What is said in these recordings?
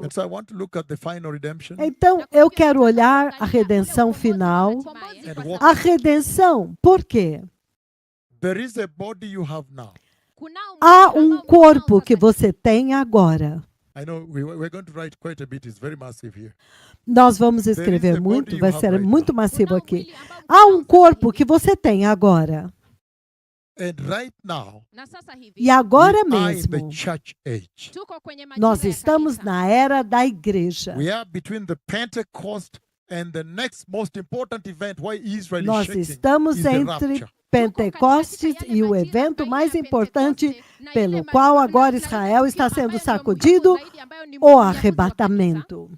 And so I want to look at the final redemption Então, eu quero olhar a redenção final. and walk. A redenção, por quê? There is a body you have now. Há um corpo que você tem agora. I know we're going to write quite a bit. It's very massive here. Nós vamos escrever muito, vai ser muito massivo aqui. Há um corpo que você tem agora. And right now, E agora we are in the mesmo, church age. nós estamos na era da igreja. We are between the Pentecost and the next most important event why Israel is Nós shaking estamos is the entre rapture. Pentecostes e o evento mais importante pelo qual agora Israel está sendo sacudido, o arrebatamento.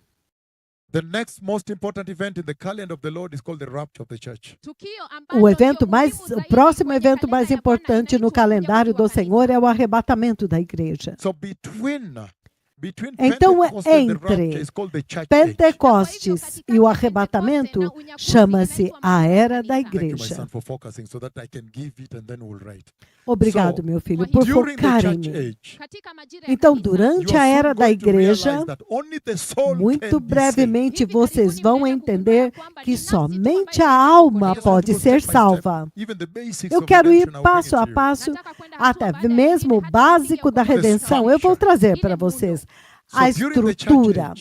The next most important event in the calendar of the Lord is called the rapture of the church. O próximo evento mais importante no calendário do Senhor é o arrebatamento da igreja. So between Então, Pentecost and the entre rapture is called the church age. Pentecostes e o arrebatamento chama-se a era da Thank you, my igreja. son, for focusing so that I can give it and then we'll write. Obrigado, meu filho, por During the focar em church mim. age, Então, you durante a are era soon da going to realize igreja, that only the soul muito can be saved. brevemente vocês vão entender que somente a alma pode ser salva. Even the basics Eu of quero ir redemption, I'll bring passo a it to you. passo, até mesmo o básico da redenção. Eu vou trazer para vocês a estrutura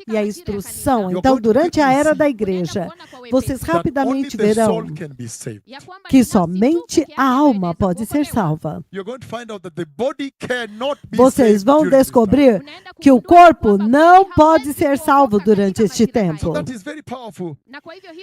e a instrução. Então, durante a era da igreja, vocês That rapidamente only the soul verão can be saved. que somente a alma pode ser salva. You're going to find out that the body cannot be Vocês saved vão during this time. descobrir que o corpo não pode ser salvo durante este So tempo. that is very powerful.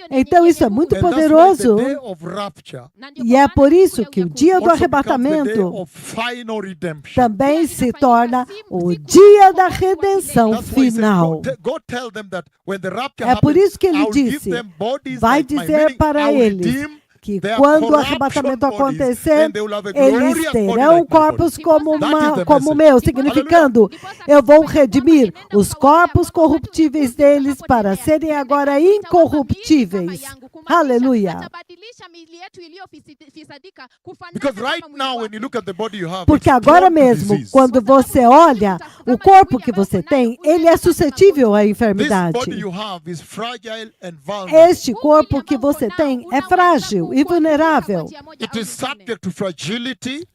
Então, isso é muito And that's why poderoso. the day of rapture E é por isso que o dia do also becomes the day arrebatamento of final redemption. também se torna o dia da redenção That's why he said, final. go tell them that when the rapture É por happens, isso que ele I'll give disse, them bodies vai like mine, dizer meaning para I'll eles redeem que their quando o corruption arrebatamento bodies, acontecer, and they will have a eles glorious body terão like my corpos body. como, That is the como o message. meu, significando, eu vou redimir os corpos corruptíveis deles para serem agora incorruptíveis. Aleluia. Because right now, when you look at the body you have, Porque it's agora prone to mesmo, disease. quando você olha o corpo que você tem, ele é suscetível à This enfermidade. body you have is fragile and vulnerable. Este corpo que você tem é frágil e vulnerável. It is subject to fragility,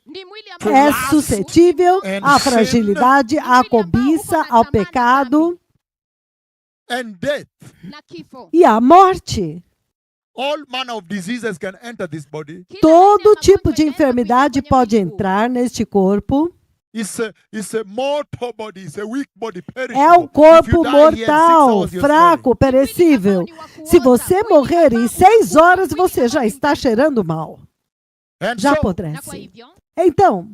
É suscetível à fragilidade, à cobiça, ao pecado and death. e à morte. All manner of diseases can enter this body. Todo tipo de enfermidade pode entrar neste corpo. It's a mortal body. It's a weak body, perishable. É um If you corpo die here in 6 mortal, hours, you're fraco, perecível. Se você morrer em 6 horas, você já está cheirando mal. smelling. And Já so, apodrece. Então,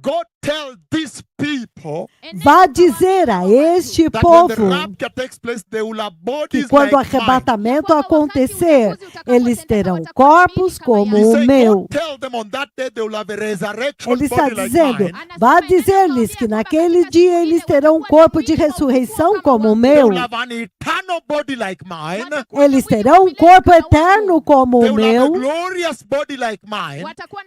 go tell these people vá dizer a este that when the povo rapture takes place, they will have que bodies quando o like mine. arrebatamento acontecer, eles terão corpos como He's o saying, meu. go tell them on that day they will have a resurrection Ele está body like dizendo, mine. vá dizer-lhes que naquele dia eles terão um corpo de ressurreição como o They meu. will have an eternal body like mine. Eles terão um corpo eterno como They o will have a meu. glorious body like mine.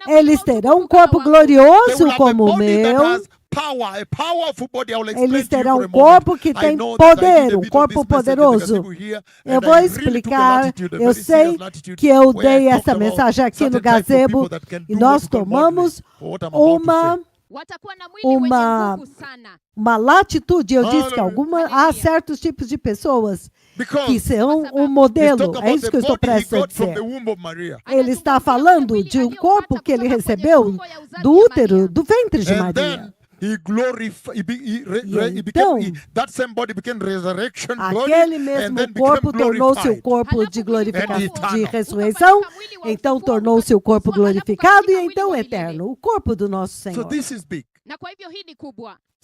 Eles terão um corpo They glorioso will have a como o body that meu. has power, a powerful body. I will explain Eles to you terão for a um corpo que moment. tem I know that I did poder, a um bit of corpo this message in the poderoso. gazebo here, Eu and vou I really took a explicar, latitude, a eu very sei serious latitude, que eu where I dei talked essa about mensagem aqui no certain type of gazebo people that can do e what nós we call tomamos modeling, for what I'm about to say. uma latitude. Eu disse que Hallelujah. há certos tipos de pessoas que Because são um he's modelo. talking É about isso the que eu estou body he prestes a got from dizer. the womb of Maria. Ele está falando de um corpo que ele recebeu do útero, do ventre de And Maria. then he glorified, então, that same body became resurrection body, Aquele and mesmo then corpo became tornou-se o glorified. corpo de glorificação, de eternal. ressurreição, então tornou-se o corpo glorificado e então eterno, o corpo do nosso So Senhor. this is big.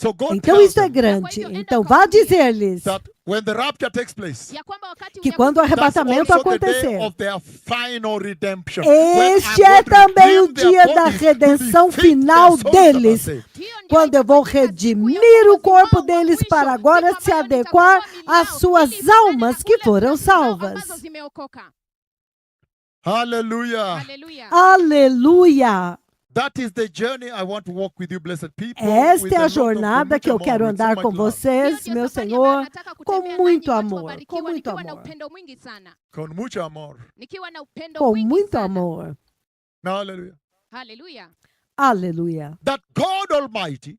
So go Então tell isso é them grande. Então vá dizer-lhes that when the rapture takes place, que quando o that's arrebatamento also the day acontecer, of their final redemption. When este I'm é going to também o redeem their dia da bodies to redenção be fit, their final souls that are deles. saved. Quando eu vou redimir o corpo deles para agora se adequar às suas almas que foram salvas. Hallelujah. Aleluia! That is the journey I want to walk with you, blessed people. Esta with é a a lot of jornada que eu amor, quero with so andar much com love. vocês, meu Senhor, com muito amor, com muito amor, Com muito amor. com muito amor. Hallelujah. Aleluia. Aleluia. That God Almighty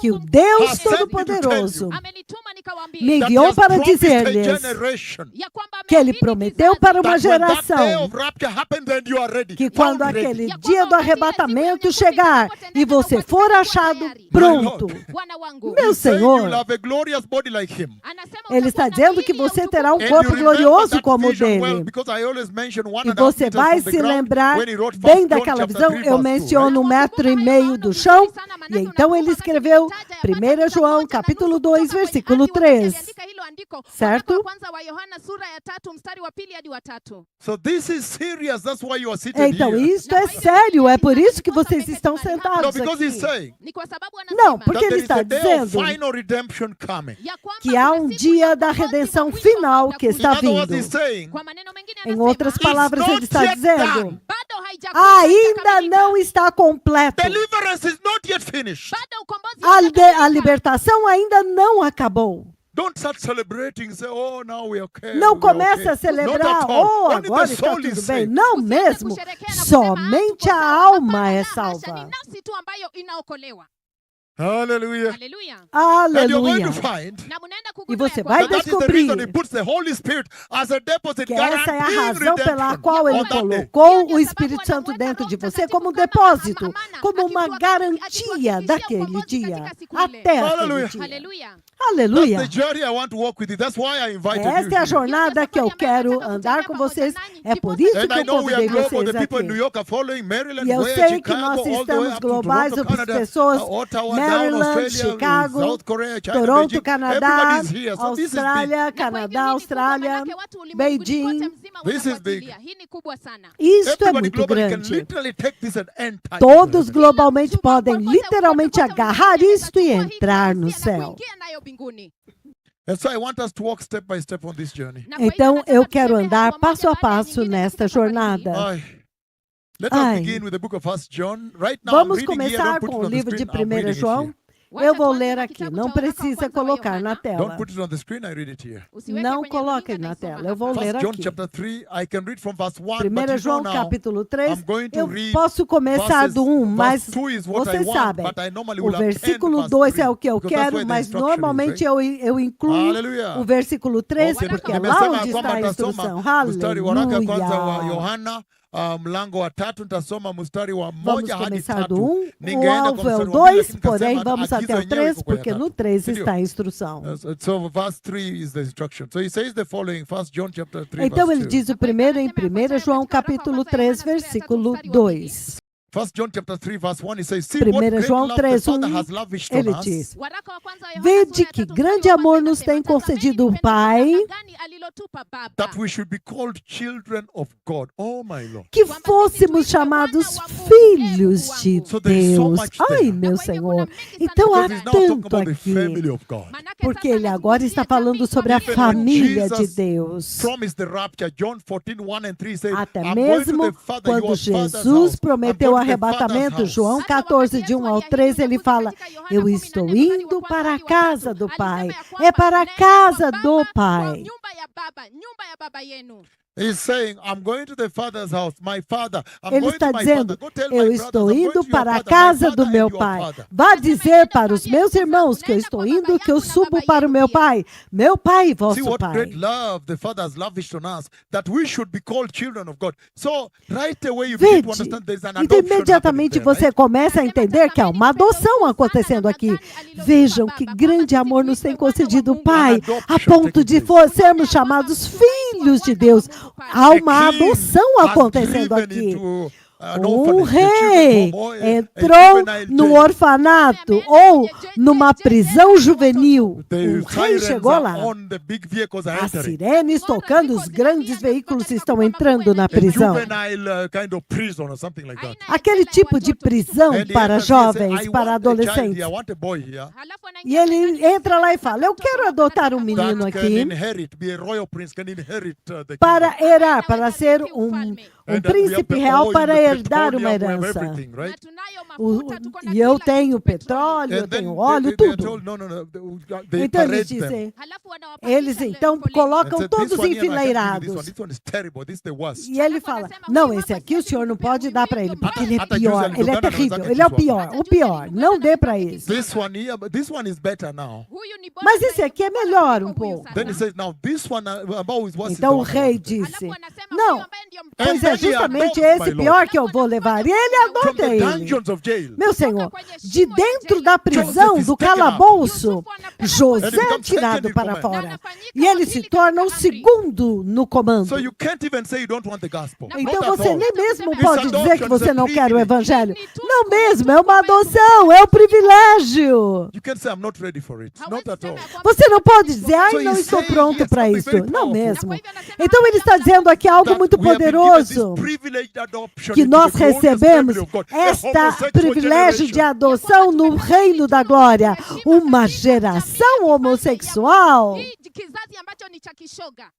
Que o Deus has sent me to tell Todo-Poderoso you Amenituma me nikawaambie that He enviou has para promised a dizer-lhes generation ya kwamba que Ele ameahidi prometeu kizazi para uma that when that day geração of rapture happens and you are ready, que quando found ready. aquele dia do arrebatamento chegar e você for achado pronto, Bwana wangu meu He's saying you Senhor, will have a glorious body like Him. anasema Ele utakuwa está na dizendo mwili que ya você utukufu terá um And you corpo remember glorioso that como o vision well, dele. because I always mention 1.5 E você meters vai from the se ground lembrar when he wrote bem 1 John daquela chapter visão. 3, Eu verse 2, menciono right? 1,5 metro do chão. E então ele escreveu 1 João capítulo 2, versículo 3. Certo? So this is serious. That's why you are seated Então here. isto é sério, é por isso que vocês estão No, sentados because he's aqui. saying Não, porque that ele there is está a day of dizendo final redemption coming. que há um dia da redenção final que In está other words, vindo. he's saying, Em outras palavras, ele está not yet dizendo, done. ainda não está completo. Deliverance is not yet finished. A libertação ainda não acabou. Don't start celebrating. Say, oh, now we are okay. Não we are comece okay. a celebrar, Not at all. oh, Only agora the está soul tudo is bem. saved. Não mesmo. Somente a alma é salva. Hallelujah. Aleluia. And you're going Aleluia. to find Na munaenda E kugundua você ya vai kwamba that is the reason He descobrir puts the Holy Spirit as a deposit que essa é a guaranteeing razão pela redemption qual ele on that day. colocou o Espírito Santo dentro de você como um depósito, como uma garantia daquele dia, até aquele Hallelujah. dia. Aleluia. That's Aleluia. the journey I want to walk with you. That's why I invited you Esta é a here. jornada que eu quero andar com vocês. É por isso And que I eu know we are convidei global. vocês The people in New aqui. York are following Maryland, E eu where sei que Chicago, nós all the way estamos up to globais, Toronto, as Canada, pessoas Ottawa, Maryland, down, Australia, Chicago, South Korea, China, Toronto, Beijing. Canadá, Everybody's here. So this is big. Austrália, Canadá, Austrália, Beijing. This is big. Hii ni kubwa sana. Isto é Everybody muito globally can grande. literally take this and enter. Todos globalmente podem literalmente agarrar isto e entrar no céu. Kuingia nayo mbinguni. And so I want us to walk step by step on this journey. Na kwa hivyo Então nataka eu quero tutembee andar hatua passo a moja baada ya passo nyingine nesta katika safari hii. jornada. Ai. Let us Ai. begin with the book of 1 John. Right now, I'm Vamos reading here. começar Don't put it com o on the livro de screen. I'm 1 reading it João. here. Eu vou ler aqui, não precisa colocar na Don't tela. put it on the screen. I read it here. Usiweke Não kwenye coloquem runinga, na naisoma tela, eu vou hapa. ler 1 John aqui. chapter 3, I can read from verse 1, but 1 you João know now, capítulo 3, I'm going to eu read posso começar verses, do 1, mas verse 2 is what I vocês want, sabem, but I normally o will append versículo verse 2 3, é o que eu because that's quero, where the mas instruction is, normalmente right? eu incluo Hallelujah. o versículo 3, Okay, porque é nimesema lá ya onde kwamba está a nitasoma instrução. mstari wa waraka kwanza wa Aleluia. Yohana mlango wa 3 nitasoma mstari wa Vamos 1 hadi começar do 3. 1, o Ningeenda alvo kwa é o mstari wa 2, 2, lakini porém nikasema vamos agizo até o yenyewe 3, iko kwa ya porque no 3. 3 Ndio. está a instrução. So verse 3 is the instruction. So he says the following, 1 John chapter 3 Então verse ele 2. diz o primeiro em 1 João capítulo 3, versículo 2. 1 John chapter 3 verse 1, he says, see 1 what great João love the 3, Father 1, has lavished on ele us, diz: Waraka wa kwanza wa Yohana Vede sura ya que 3 grande mstari wa amor kwanza nos tem anasema, concedido o "Tazameni Pai, pendo gani alilotupa Baba." that we should be called children of God. Oh my Lord. que fôssemos chamados filhos de So there is so Deus. much there. Ai, meu Senhor. Então há Because he's now talking tanto about the aqui. family of God. Manake Porque sasa ele agora está anazungumzia falando jamii sobre a kwa família de Jesus Deus. Promised the rapture. John 14, 1 and 3 says, Até I'm going to mesmo the Father, quando your Father's Jesus house. prometeu o I'm going to the Father's arrebatamento, house. João 14, de 1 ao 3, ele fala: Eu estou indo para a casa do Pai. É para a casa do Pai. nyumba ya baba yenu. He's saying, I'm going to the Father's house. My Father. I'm Ele going está to my dizendo: Father. Go tell my Eu brothers, estou I'm going indo to your para a father, my casa father do and meu your pai. father. Vá dizer para os meus irmãos que eu estou indo, que eu subo para o meu pai e See vosso what pai. great love the Father has lavished on us, that we should be called children of God. So, right away you begin to Vede, understand there's an e adoption imediatamente happening there, você começa a entender que há uma adoção acontecendo aqui. Vejam que grande amor nos tem concedido o Pai, a ponto de sermos chamados filhos de Deus. Há right? uma A king adoção has acontecendo driven aqui. into an Um orphanage, the rei children's home, or a entrou juvenile no jail. orfanato ou numa prisão juvenil. The O rei sirens chegou are lá. on, the big vehicles are As entering. sirenes tocando, os grandes veículos estão entrando na A prisão. juvenile kind of prison or something like that. Aquele tipo de prisão And he para enters here and says, jovens, I para want a child adolescentes. here, I want a boy here Halafu E anaingia ele ndani entra lá e fala: Eu quero adotar um menino that can aqui inherit, be a royal prince, can inherit the para kingdom. herar, para ser And then we have príncipe the real oil, para the herdar uma petroleum, we have herança. everything, right? Na tunayo O- mafuta, tuko na E eu kila tenho kitu, petróleo. petróleo, eu And then tenho óleo, they are tudo. told, no, they Então eles parade them. dizem, Halafu wanawapandisha eles leo então foleni. And colocam said, todos this one here, I can't give you this enfileirados. one. This one is terrible. This is the worst. E ele fala, não, esse aqui o senhor não pode dar para ele, porque ele é pior, ele é terrível, ele é o pior, não dê para esse. This one here, but this one is better now. Huyu ni bora Mas esse zaidi aqui é kuliko melhor huyu pouco. sasa. Then he says, now this one above is worse. Então o rei disse, Halafu anasema não, huyu ambaye ndio pois And é then he justamente adopts, esse my pior que eu vou levar. E ele From adota the ele. dungeons of jail. Meu Senhor, de dentro da prisão, do calabouço, José é tirado para fora. E ele se torna o segundo no comando. So you can't even say you don't want the gospel. Então Not at você all. nem mesmo It's pode dizer que adoption, você it's a não quer o privilege. evangelho. Não mesmo, é uma adoção, é um privilégio. You can't say I'm not ready for it. Not at all. Você não pode dizer, ai, So não he's estou saying, pronto yes, para something isso. very Não powerful. mesmo. Então ele está dizendo aqui algo That muito we have been given this poderoso. privileged adoption Que into nós the glorious recebemos family of God. A esta homosexual privilégio de generation. adoção no reino da glória. Uma geração homossexual. Hii kizazi ambacho ni cha kishoga.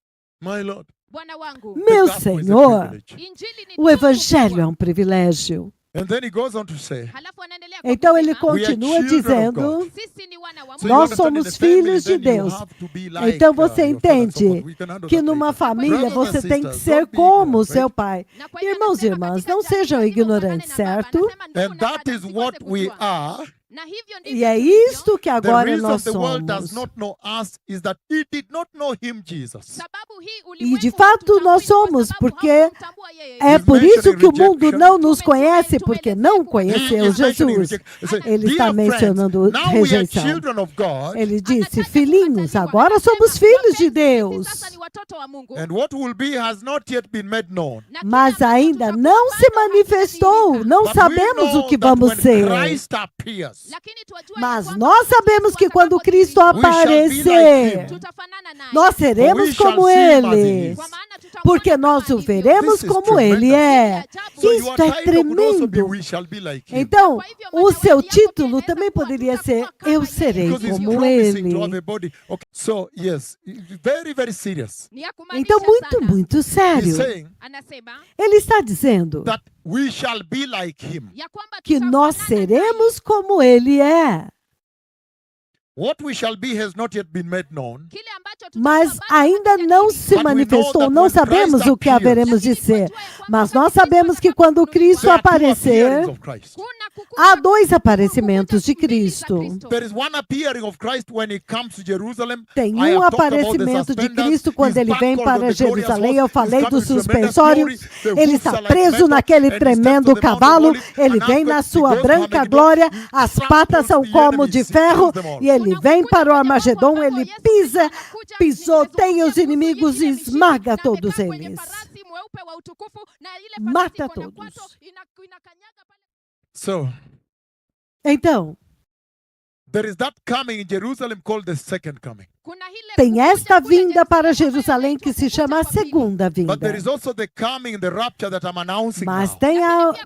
My Lord. Bwana wangu. Meu The gospel is a Senhor, privilege. Injili ni o tuzo evangelho é kubwa. um privilégio. And then he goes on to say, Halafu anaendelea kwa Então ele kusema, continua We are children of dizendo, God. sisi ni wana wa So Mungu. you Nós understand, in somos the family, filhos de then you Deus. have to be like, Então você your father and so entende forth. We can handle que that numa later. família Brothers and você tem que sisters, ser don't be como ignorant, seu right? pai. Na kwa hiyo Irmãos e anasema irmãs, katika não jamii sejam lazima ignorantes, ufanane na baba. certo? Anasema ndugu And na that dada is msikose what we kujua. are. Na hivyo E ndivyo é tulivyo. isto que The agora reason nós the world does somos. not know us is that it did not know him, Jesus. Sababu hii E ulimwengu de fato hautambui nós kwa somos, sababu porque haukumtambua yeye. é He's por isso mentioning que o mundo rejection. não nos conhece, porque não conheceu He is mentioning Jesus. rejection. He said, Ele "Dear está friends, mencionando now we are rejeição. children of God, Ele disse, filhinhos, agora somos filhos de Deus. Sasa ni watoto wa Mungu. and what will be has not yet been made known. Na kile Mas ambacho ainda tutakuwa não se bado manifestou, hakijadhihirika. não But we sabemos know o que that vamos when ser. Christ appears, Lakini tuwajua Mas ya kwamba nós sabemos que quando Cristo shall be like aparecer, him. tutafanana naye. nós For we seremos shall como see him as he Ele, is. Kwa maana tutamuona porque kama nós o alivyo. veremos This is como Ele tremendous. é. So Isto your é title could also be, tremendo. we shall be like him. Então, Kwa hivyo o mazao seu yako título yanaweza também kuwa poderia tutakuwa ser kama Eu yeye. serei Because he's como promising to have Ele. a body. Okay. So, yes, very, very serious. Ni ya kumaanisha Então, muito, sana. muito He's sério. saying Anasema Ele está dizendo that we shall be like him. ya kwamba que nós tutafanana seremos como Ele é. What we shall be has not yet been made known. naye. Kile ambacho Mas tutakuwa bado ainda não se But we know manifestou, that não when sabemos Christ o que appears, haveremos de ser. Mas nós sabemos que quando quando Cristo There are two aparecer, appearings of Christ. há dois aparecimentos de Cristo. There is one appearing of Christ when he comes to Jerusalem. Tem I have um talked about the aparecimento de suspenders. Cristo quando He's ele vem buckled on para the glorious Jerusalém. Eu horse. falei He's dos come with tremendous suspensórios. glory. The Ele hooves está are like preso metal, naquele and he steps tremendo on the Mount of cavalo. Olives, Ele and vem after na he sua goes to branca Armageddon, glória. he As tramples patas são the como enemies, de he ferro. kills them all. E ele vem para o Armagedon. Ele pisa, pisoteia os inimigos e esmaga todos eles. Mata todos. So, Então, there is that coming in Jerusalem called the second coming. tem esta vinda para Jerusalém que se chama a segunda vinda. But there is also the coming, the rapture that I'm announcing Mas now. tem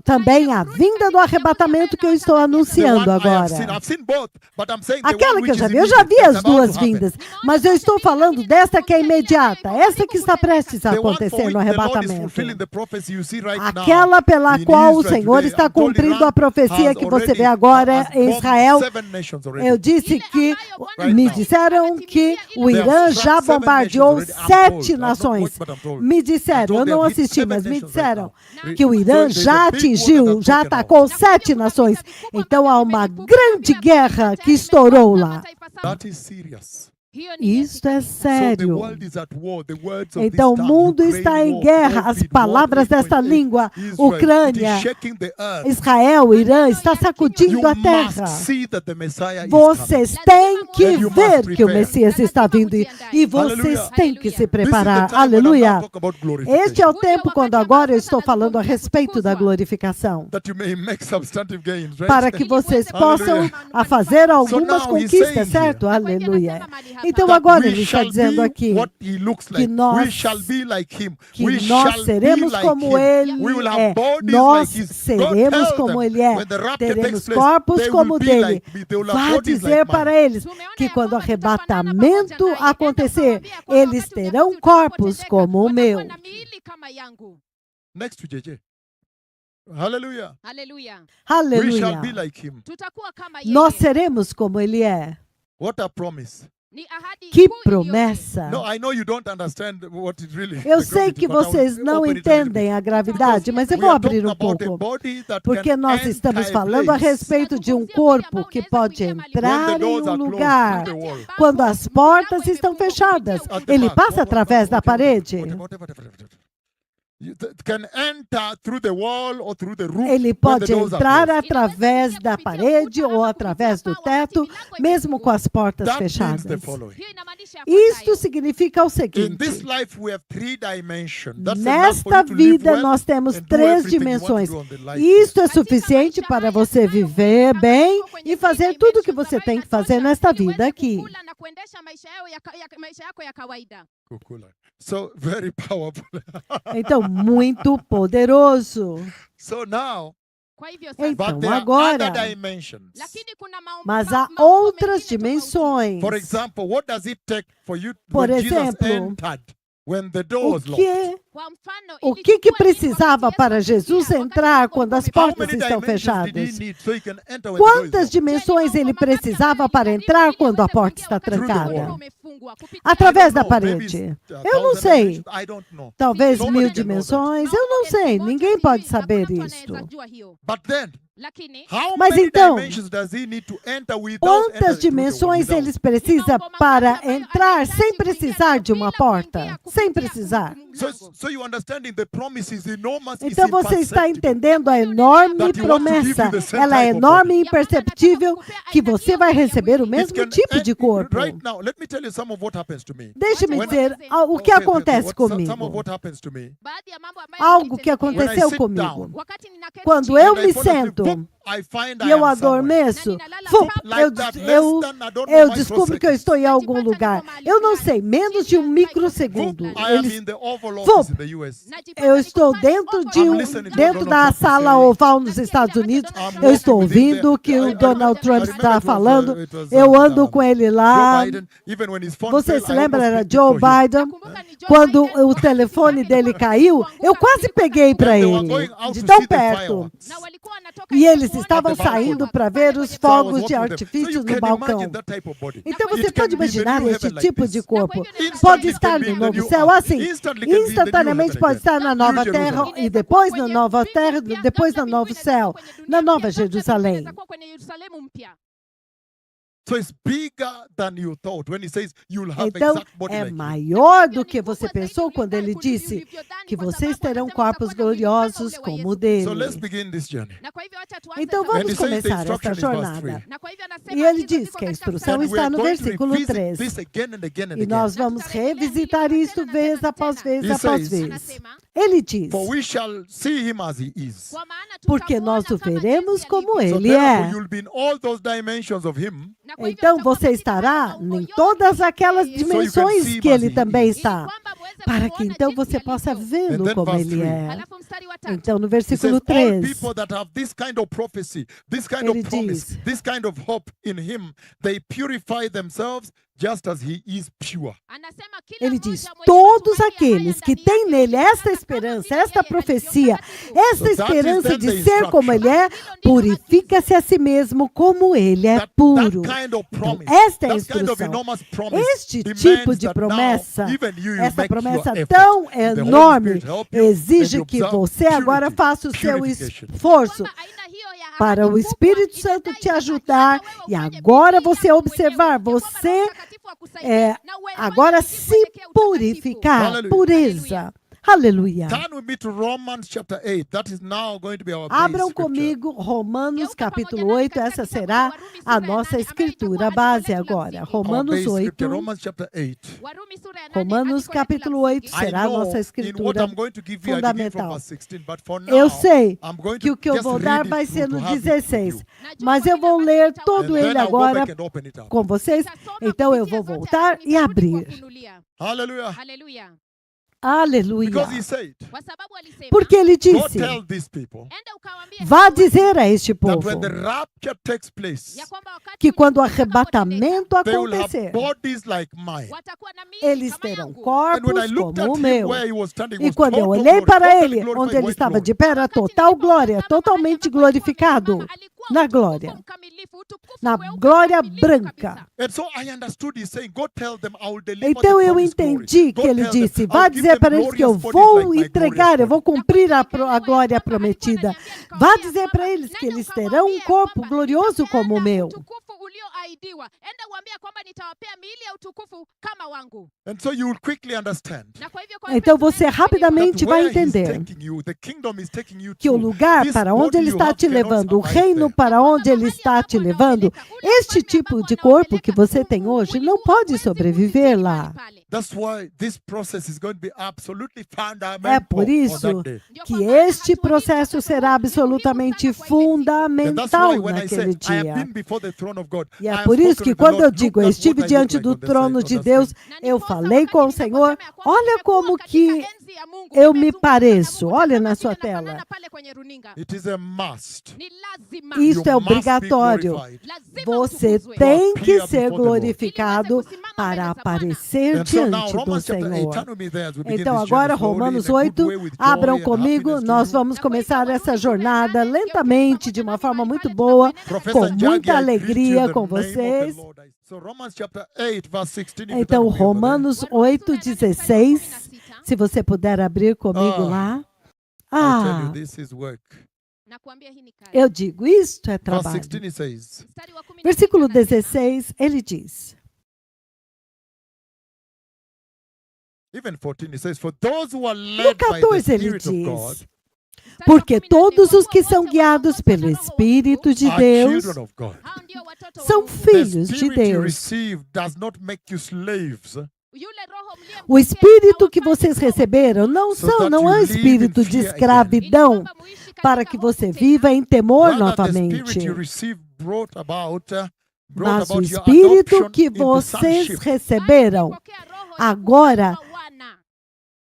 também a vinda do arrebatamento que eu estou The anunciando one I have agora. seen. I've seen both, but I'm saying the Aquela one que eu which já is vi, eu já vi immediate, as that's about duas to happen. vindas. Mas eu estou falando desta que é imediata, essa que está prestes a The one for acontecer which no the Lord is arrebatamento. fulfilling the prophecy you see right now Aquela pela in qual o Israel Senhor today. está I'm told cumprindo Iran a profecia has que você already- vê agora has em bombed Israel. 7 nations already. Eu disse que Right me now. disseram que o They have Irã struck já 7 bombardeou nations already. I'm 7 told. I've not nações. watched, but I'm told. Me I'm disseram, told eu they não have hit assisti, 7 mas me nations right disseram now. que o So Irã there's a já big war atingiu, that's já broken out. atacou 7 nações. Então há uma grande guerra que estourou lá. That is serious. Isto é So the sério. world is at war. The words of Então o this time, mundo Ukraine está em war, guerra. As COVID, palavras war, desta 3.8, língua, Israel, Ucrânia, it is shaking the earth. Israel, Irã, está You sacudindo a must terra. see that the Messiah is coming. Vocês têm que And you must ver que o prepare. Messias está vindo e vocês Hallelujah. têm que se This is the preparar. time when I'm now Aleluia. talking about Este é glorification, o tempo quando agora eu estou falando a respeito da glorificação, that you may make substantive gains, right? para que vocês possam a fazer algumas So now he's conquistas, saying certo? Aleluia. Então That agora we ele está shall dizendo be aqui what he looks que like. We nós- shall be like him. que We nós shall seremos be like como him. ele We will have é. bodies Nós like his. Go seremos tell como them, ele é. when the rapture Teremos takes place, corpos they como will be dele. like me. They will have Vá bodies dizer like para mine. eles que quando o arrebatamento acontecer, eles terão corpos como o meu. next to JJ. Hallelujah. Haleluya. We shall Aleluia. be like him. Tutakuwa kama Nós yeye. seremos como ele é. What a promise. Ni ahadi Que kuu iliyo- promessa. No, I know you don't understand what it really Eu the sei gravity, que but I will vocês não open it a little entendem bit. a gravidade, mas eu We vou are abrir talking um about a pouco. body that Porque can nós enter estamos a falando a place respeito de um corpo que pode entrar em um lugar quando as portas estão fechadas. at the Ele back. passa através da parede. You can enter through the wall or through the roof. Ele when the pode doors are entrar closed. através da parede ou através do teto, mesmo com as portas That means the fechadas. following. Hiyo inamaanisha Isto yafuatayo. significa o In seguinte: this life we have 3 dimensions. That's enough for nesta you to live vida well nós temos and do 3 everything you want to dimensões. do on the life. Isto é suficiente para você viver bem e fazer tudo o que você tem que fazer nesta vida aqui. Kukula na kuendesha maisha yako ya kawaida. Kukula. So very powerful. Então, muito poderoso. So now, Kwa hivyo sasa, Então, but there are agora, other dimensions. lakini kuna mas há maumbo outras mengine tofauti. dimensões. For example, what does it take for you Por when Jesus exemplo, entered, when the door O was locked? que, Kwa mfano, o ili que chukua precisava nini para wakati Jesus Yesu aliingia, entrar wakati quando as kulikuwa How portas many estão dimensions did fechadas? he need so he can enter when the door is Quantas locked? dimensões ele precisava para entrar quando a porta está trancada? umefungwa, kupitia Através da I don't know, maybe parede. it's a Eu não thousand sei. dimensions, I don't know. Talvez Nobody 1000 can know that. dimensões, eu não sei, ninguém pode saber isto. But then, Lakini how Mas many então, dimensions does he need to enter without Quantas entering through the dimensões wall? eles precisam para entrar sem precisar de uma porta? Sem precisar. So you understanding the promise is enormous. it's Então você está imperceptible. entendendo a enorme That he wants to give you promessa. the same Ela é type of enorme e body. imperceptível que você vai receber o It mesmo can tipo de end- corpo. Right now, let me tell you some of what happens to me. Deixe-me When- dizer o que Okay, okay, acontece what- some of comigo. what happens to me. baadhi ya mambo ambayo Algo que yalitendekea. aconteceu When I sit comigo. down, Wakati ninaketi Quando chini, eu and I me fall asleep, sento boom, I find e I eu am somewhere. adormeço, fum, Like that, less eu than, I don't know, eu descubro que eu microseconds. estou em algum lugar. Eu não sei, menos de um microsegundo. Boom, I am Eles, in the Oval Vum. Office in the US. najipata eu niko estou pale, dentro opo, de I'm um, listening to dentro Donald da Trump sala saying- oval nos Estados Unidos. I'm Eu walking estou with him ouvindo o que there. o I Donald Trump remember está it was, falando. it was, Eu ando com ele lá. Joe Biden, even when his phone Você fell, se I lembra? almost Era picked it Joe for him. Biden. Nakumbuka ni Joe Quando Biden, o telefone dele caiu, eu quase peguei para And they were ele, going out de to tão see the perto. fireworks. na walikuwa wanatoka E nje eles kuona estavam at the balcony. saindo para ver os So I was fogos de walking with them. So artifício you no can balcão. imagine that type of body. Então It você can pode be in the imaginar new este heaven like tipo this. de corpo. Instantly Pode can estar be no in the novo new céu earth. assim. Instantly can be in the new Instantaneamente heaven pode again. estar na nova New terra Jerusalem. e depois na nova terra, depois no novo céu, na nova Jerusalém. kwenye Yerusalemu mpya. So it's bigger than you thought when he says you'll have Então, exact body é like him. maior do que você pensou quando ele disse que vocês terão corpos gloriosos como o So let's dele. begin this journey. Na kwa hivyo acha tuanze Então sasa. And vamos he says the começar instruction essa is verse jornada. 3. Na kwa hivyo anasema E ele hizo diz ziko que a katika instrução And we está are no going to versículo revisit 3. this again and again and E again. nós vamos revisitar isto vez após vez He após says, vez. Anasema, Ele diz, For we shall see him as he is. kwa maana porque tutamuona nós o kama veremos jinsi como alivyo. So ele therefore é. you'll be in all those dimensions of him. Na kwa hivyo Então mtakuwa você katika estará haya maumbo em yote todas aquelas yeye, dimensões see que him as ele he também is. ili está, kwamba muweze para que kuona então jinsi você possa alivyo. And vê-lo then como verse ele 3. é. Alafu mstari wa tatu. Então, no He says, versículo all 3, people that have this kind of prophecy, this kind Ele of promise, diz, this kind of hope in him, they purify themselves just as he is pure. Anasema kila ele mmoja diz, mwenye todos matumaini haya aqueles que ndani têm yake nele hujitakasa esta kama esperança, vile esta yeye alivyo profecia, mtakatifu. esta So that is esperança then de the ser como ele é, purifica-se a si mesmo como ele é That puro. kind of promise, esta é a that kind of instrução. enormous promise Este demands tipo de that now promessa, even you essa make promessa your effort. tão The Holy enorme, Spirit help you, and exige you que observe você agora purity, faça o seu purification. esforço Kwamba aina hiyo ya ahadi para o kubwa Espírito Santo inadai te kwamba ajudar hata wewe e ufanye agora bidii você yako observar, mwenyewe, ya kwamba você Roho Mtakatifu akusaidie, é, na uwe agora mwenye se kuelekea utakatifu. purificar, Hallelujah. pureza. Aleluia. Turn with me to Romans chapter 8. That is now going to be our base Abram scripture. comigo Romanos Geuka capítulo pamoja nami 8, katika essa kitabu será cha Warumi sura a ya nossa 8, ambayo escritura itakuwa base andiko letu la agora. msingi. Our Romanos base scripture, 8, Romans chapter 8. Warumi sura ya 8, Romanos andiko letu la capítulo msingi. 8 I será a know nossa in what escritura I'm going to give you, I begin from fundamental. verse 16, but for now, Eu sei I'm going que to o que eu just vou read dar it vai through ser to no have it with 16, you. mas eu vou ler todo And then ele I'll go agora back and open it up. com vocês, Nitasoma então eu kupitia vou zote, voltar alafu e nitarudi abrir. kuwafunulia. Hallelujah. Haleluya. Aleluia. Because he said, Kwa sababu alisema, Porque ele go disse, tell these people enda ukawaambie vá dizer a este that povo when the rapture takes place, ya kwamba wakati que quando o unyakuzi utakapotendeka, arrebatamento they will have acontecer, bodies like mine. watakuwa na miili eles kama terão yangu. And when I corpos looked como at o him meu. where he was standing, E was quando eu total olhei glory, para totally ele, glorified onde ele white estava glory. de pé, era total glória, totalmente glorificado, na glória, na glória branca. And so I understood he's saying, go tell them I will deliver Então the eu promised glory. entendi Go que ele tell them, disse, I'll vá give dizer them para eles que eu glorious bodies vou like my entregar, glorious eu vou body. cumprir a glória prometida. Vá dizer para eles que eles terão um corpo glorioso como o meu. Enda uambie kwamba nitawapea miili ya utukufu kama wangu. And so you will quickly understand Na kwa hivyo Então você that rapidamente vai where he's entender taking you, the kingdom is taking you que o to, lugar this para onde body ele you está have te cannot levando, o survive reino there. para onde ele está te levando, este tipo de corpo que você tem hoje não pode sobreviver lá. That's why this process is going to be absolutely fundamental É por on isso that day. que este processo será absolutamente And that's why fundamental when I naquele said, I have dia. been before the throne of God, E I é have por isso spoken que with the quando eu Lord, digo, look eu at estive what I look diante like do on the trono de screen. Deus, eu falei com o Senhor, olha como que eu me pareço, olha na sua tela. It is a must. Isto é You must be obrigatório. glorified. Você tem que ser glorificado para aparecer And so now diante do Romans chapter 8, Senhor. turn with me there as we begin Então this journey agora, slowly, Romanos in a good 8, way, with joy abram and comigo, happiness to nós you. vamos começar essa jornada lentamente, de uma forma muito boa, Professor com Njagi, muita I greet you alegria in the com name of the vocês. Lord. So Romans chapter 8, verse 16, if you Então, turn with me over there. Romanos 8, 16, se você puder abrir comigo Ah. lá. I tell you, Ah, this is work. Nakuambia hii ni kazi. eu digo, isto é Verse trabalho. 16 it says, Mstari wa 16 Versículo anasema, 16, ele diz. even 14 it says, for those who are No led by the 14 ele Spirit of God diz, mstari wa porque 14, todos os que kwa são wote guiados pelo wanaoongozwa na Roho wa Espírito de are Deus children of God. hao ndio watoto wa são Mungu. The filhos de Spirit you Deus. receive does not make you slaves, Yule Roho mliyempokea O espírito que hawafai vocês kuwa receberam não So that não you é um live in espírito de fear again. escravidão ili kwamba muishi katika para que hofu você tena. viva em temor Rather, the novamente. Spirit you receive brought about Mas o your espírito adoption que into vocês sonship. receberam Mlipokea Roho ya agora kuwa wana,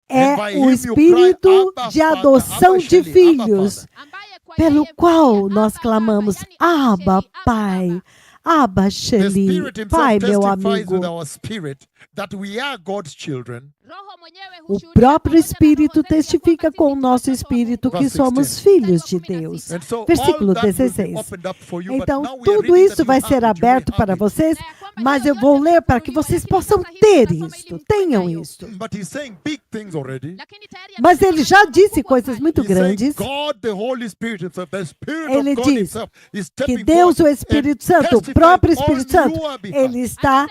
é And by o him you espírito cry, Abba, de Father, adoção Abba, de Shelley, Abba, filhos, Father. ambaye kwa pelo yeye qual mmoja, nós Abba, clamamos, Baba, yani Abba, Abba, Pai, Baba. Abba, The Sheli, Spirit himself Pai, meu testifies with amigo. our spirit that we are God's children. Roho mwenyewe O hushuhudia próprio pamoja na Espírito roho zetu ya testifica kwamba com o sisi nosso ni watoto wa espírito que Verse somos 16. filhos de Deus. And so Versículo all that will be 16. opened up for you, but Então, now we are tudo reading isso that vai you ser have it, you aberto will para have it. vocês, Na ya kwamba mas hiyo eu vou yote ler para que itafunuliwa, vocês lakini possam sasa hivi ter tunasoma isto, ili tenham mkuwe nayo. isto. But he's saying big things already. Lakini tayari Mas ele anasema já mambo disse makubwa coisas pale. muito He's saying grandes, God, the Holy Spirit himself, the Spirit Ele of God diz himself is que stepping Deus, forth o and Espírito Santo, o testifying próprio on Espírito Santo, your behalf. ele está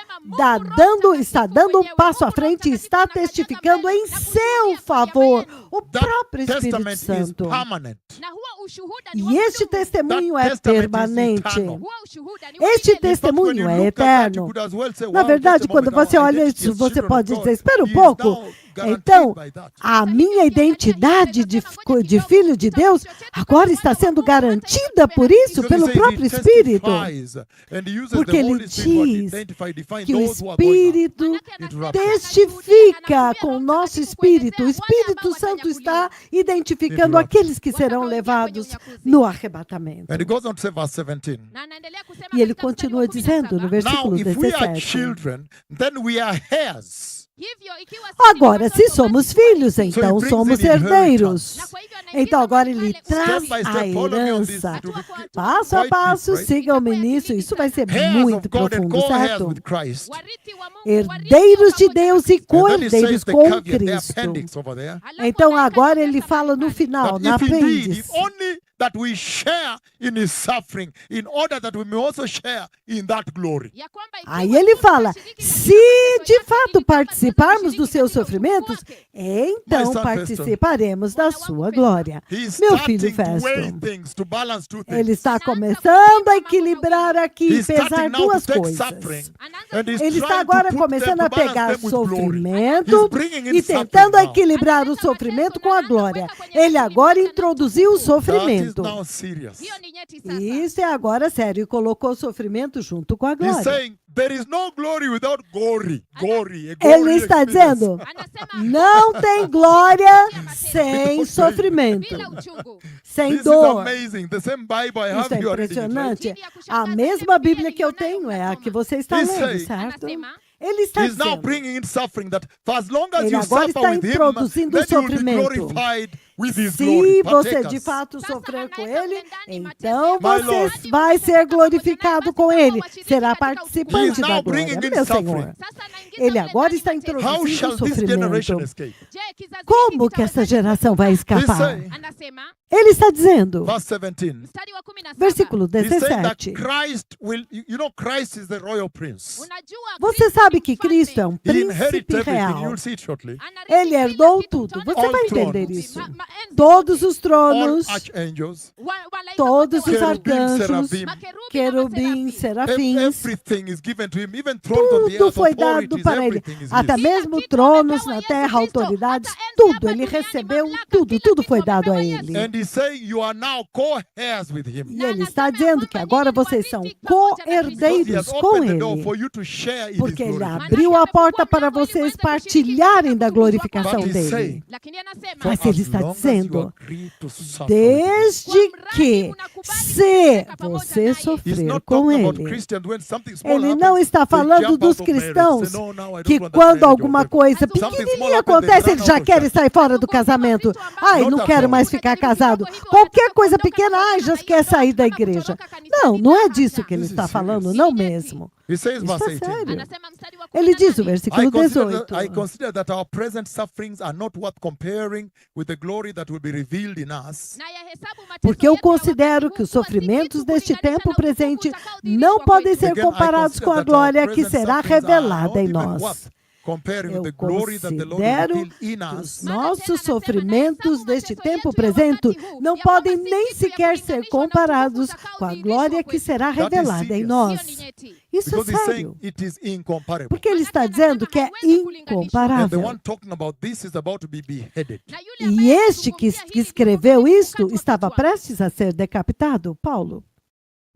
está dando um passo à frente e está testificando em seu favor, o That próprio Espírito testament is Santo. permanent. Na huo ushuhuda ni E wa este kudumu. testemunho That é testament is permanente. eternal. Huo ushuhuda ni wa Este milele. In fact, when you testemunho é look at that, you eterno. could as well say, Na wow, verdade, just a quando moment, você our olha identity isso, as você children pode of dizer, God espera um is pouco. now guaranteed Então, by that. a minha identidade de filho de Deus agora está sendo garantida por isso, Because pelo he says próprio he Espírito. testifies, and he uses Porque the ele Holy Spirit to diz identify, define Que o those who are going out. Espírito Interrupt. testifica com o nosso espírito. O Espírito Santo está identificando aqueles que serão levados no arrebatamento. And he goes on to say verse 17. Na anaendelea kusema E ele katika mstari continua wa dizendo no 17, versículo Now, if we are 17. children, then we are heirs. hivyo ikiwa sisi ni Agora, watoto, se basi somos ni warithi. filhos, So então he brings somos in herdeiros. Na kwa hivyo anaingiza Então agora mahali ele pale traz Step by a step, follow me on this. herança. It will be Passo a quite passo, deep, right? sigam-me nisso. Isso vai ser Heirs muito of God and profundo, co-heirs certo? with Christ. warithi wa Mungu, Herdeiros de warithi Deus e pamoja na Kristo. And then he says co-herdeiros the com caveat, the Cristo. appendix over there. Halafu Então anaeka agora neno ele fala no pale. final, That na if indeed, apêndice. if only that we share in his suffering, in order that we may also share in that glory. Ya kwamba ikiwa Aí ele tu fala: tutashiriki se katika de mateso fato yake, ili kwamba participarmos tuweze dos seus kushiriki katika sofrimentos, utukufu wake. então My son participaremos da sua glória. He's Meu starting filho to weigh Festo, things, to balance two ele things. está começando a equilibrar aqui, He's pesar starting now to duas take coisas. suffering. Anaanza And he's Ele está trying to agora put começando them, a to balance pegar them with glory. sofrimento He's bringing in e suffering tentando now. equilibrar o sofrimento com a glória. Ele agora introduziu o That sofrimento. sofrimento. now serious. Hiyo ni nyeti sasa. Isso é agora sério. E colocou o sofrimento junto com a He's glória. saying there is no glory without glory. Glory. A Ele glory está experience. dizendo, Anasema não tem glória sem sofrimento, bila uchungu. sem This is dor. amazing. The same Bible I Isso have é you are reading it, right? impressionante. A mesma Bíblia que eu tenho é a que você está He's lendo, saying- certo? Anasema Ele está He's now dizendo, bringing in suffering that for as long as Ele you agora suffer está with him, introduzindo then you will be sofrimento. glorified with his glory. se você Partakers. de fato Sasa sofrer com anaweza ele, mlendani então Mateus, My Lord. você vai ser glorificado com ele, será He is participante da now glória, bringing in meu suffering. Senhor. Sasa anaingiza Ele mlendani agora está Mateus. How introduzindo shall o this generation sofrimento. escape? Je, kizazi Como hiki que essa kitaweza geração vai He's escapar? saying, Anasema Ele está dizendo, verse 17, mstari wa 17. versículo he's saying that 17. Christ will, you know, Christ is the royal prince. Unajua Você Kristo sabe ni que mfalme. Cristo é um He inherited príncipe everything. real. You'll see it shortly. Anarithi Ele kila herdou kitu, tudo. todos Você All vai entender thrones. isso. maenzi Todos wote, os tronos, All archangels, malaika todos wote os wa- Cherubim, arcanjos, seraphim, makerubi na querubins, maserafi. serafins, everything is given to him, even thrones on the tudo earth, foi dado authorities, para ele. everything is Até his. mesmo kitu tronos amepewa na Yesu terra, Kristo. autoridades, Hata enzi tudo. hapa Ele duniani, recebeu mamlaka, tudo. kila Tudo kitu foi dado a amepewa ele. And he's saying you are now co-heirs with him. E ele está dizendo que agora vocês são co-herdeiros He has com opened the door ele. for you to share in his Porque ele glory. abriu a porta para vocês partilharem da glorificação But he's dele. saying, Lakini anasema for Mas ele as está long as dizendo, you agree to suffer with him. desde que, se você He's sofrer not com talking about ele, Christians when something small ele happens, não está they falando jump dos out of marriage. cristãos Say, "No, now I don't que want that quando marriage or alguma whatever." coisa Something pequenininha small happens, acontece, they eles run já out of querem church. sair fora do casamento. Ai, Not não at quero all. mais ficar casado. Qualquer coisa pequena, ai, já quer sair da igreja. Não, não é disso que ele This is está falando, serious. não mesmo. He says, Isso verse é 18, sério. Anasema mstari wa Ele diz, o 18. versículo 18. I consider that our present sufferings are not worth comparing with the glory that will be revealed in us. Na yahesabu mateso Porque eu yetu ya considero wakati que os huu kuwa si sofrimentos kitu deste kulinganisha tempo na utukufu presente utakaodhihirishwa não podem kwetu. ser Again, I comparados consider com a that our glória que present será sufferings are revelada not em even nós. worth comparing with Eu the glory that the Lord will considero reveal in que us. os nossos sofrimentos deste tempo presente não ya podem kwamba si nem kitu ya sequer ser kulinganishwa na comparados utukufu com a utakaodhihirishwa glória que kwetu. será That is revelada em serious. nós. Hiyo ni nyeti. Isso é Because he's saying sério. it is incomparable. Porque ele está dizendo que é And the incomparável. one talking about this is about to be beheaded. Na yule E ambaye este que anazungumzia hili escreveu yuko isto kukatwa estava kichwa. prestes a ser decapitado, Paulo.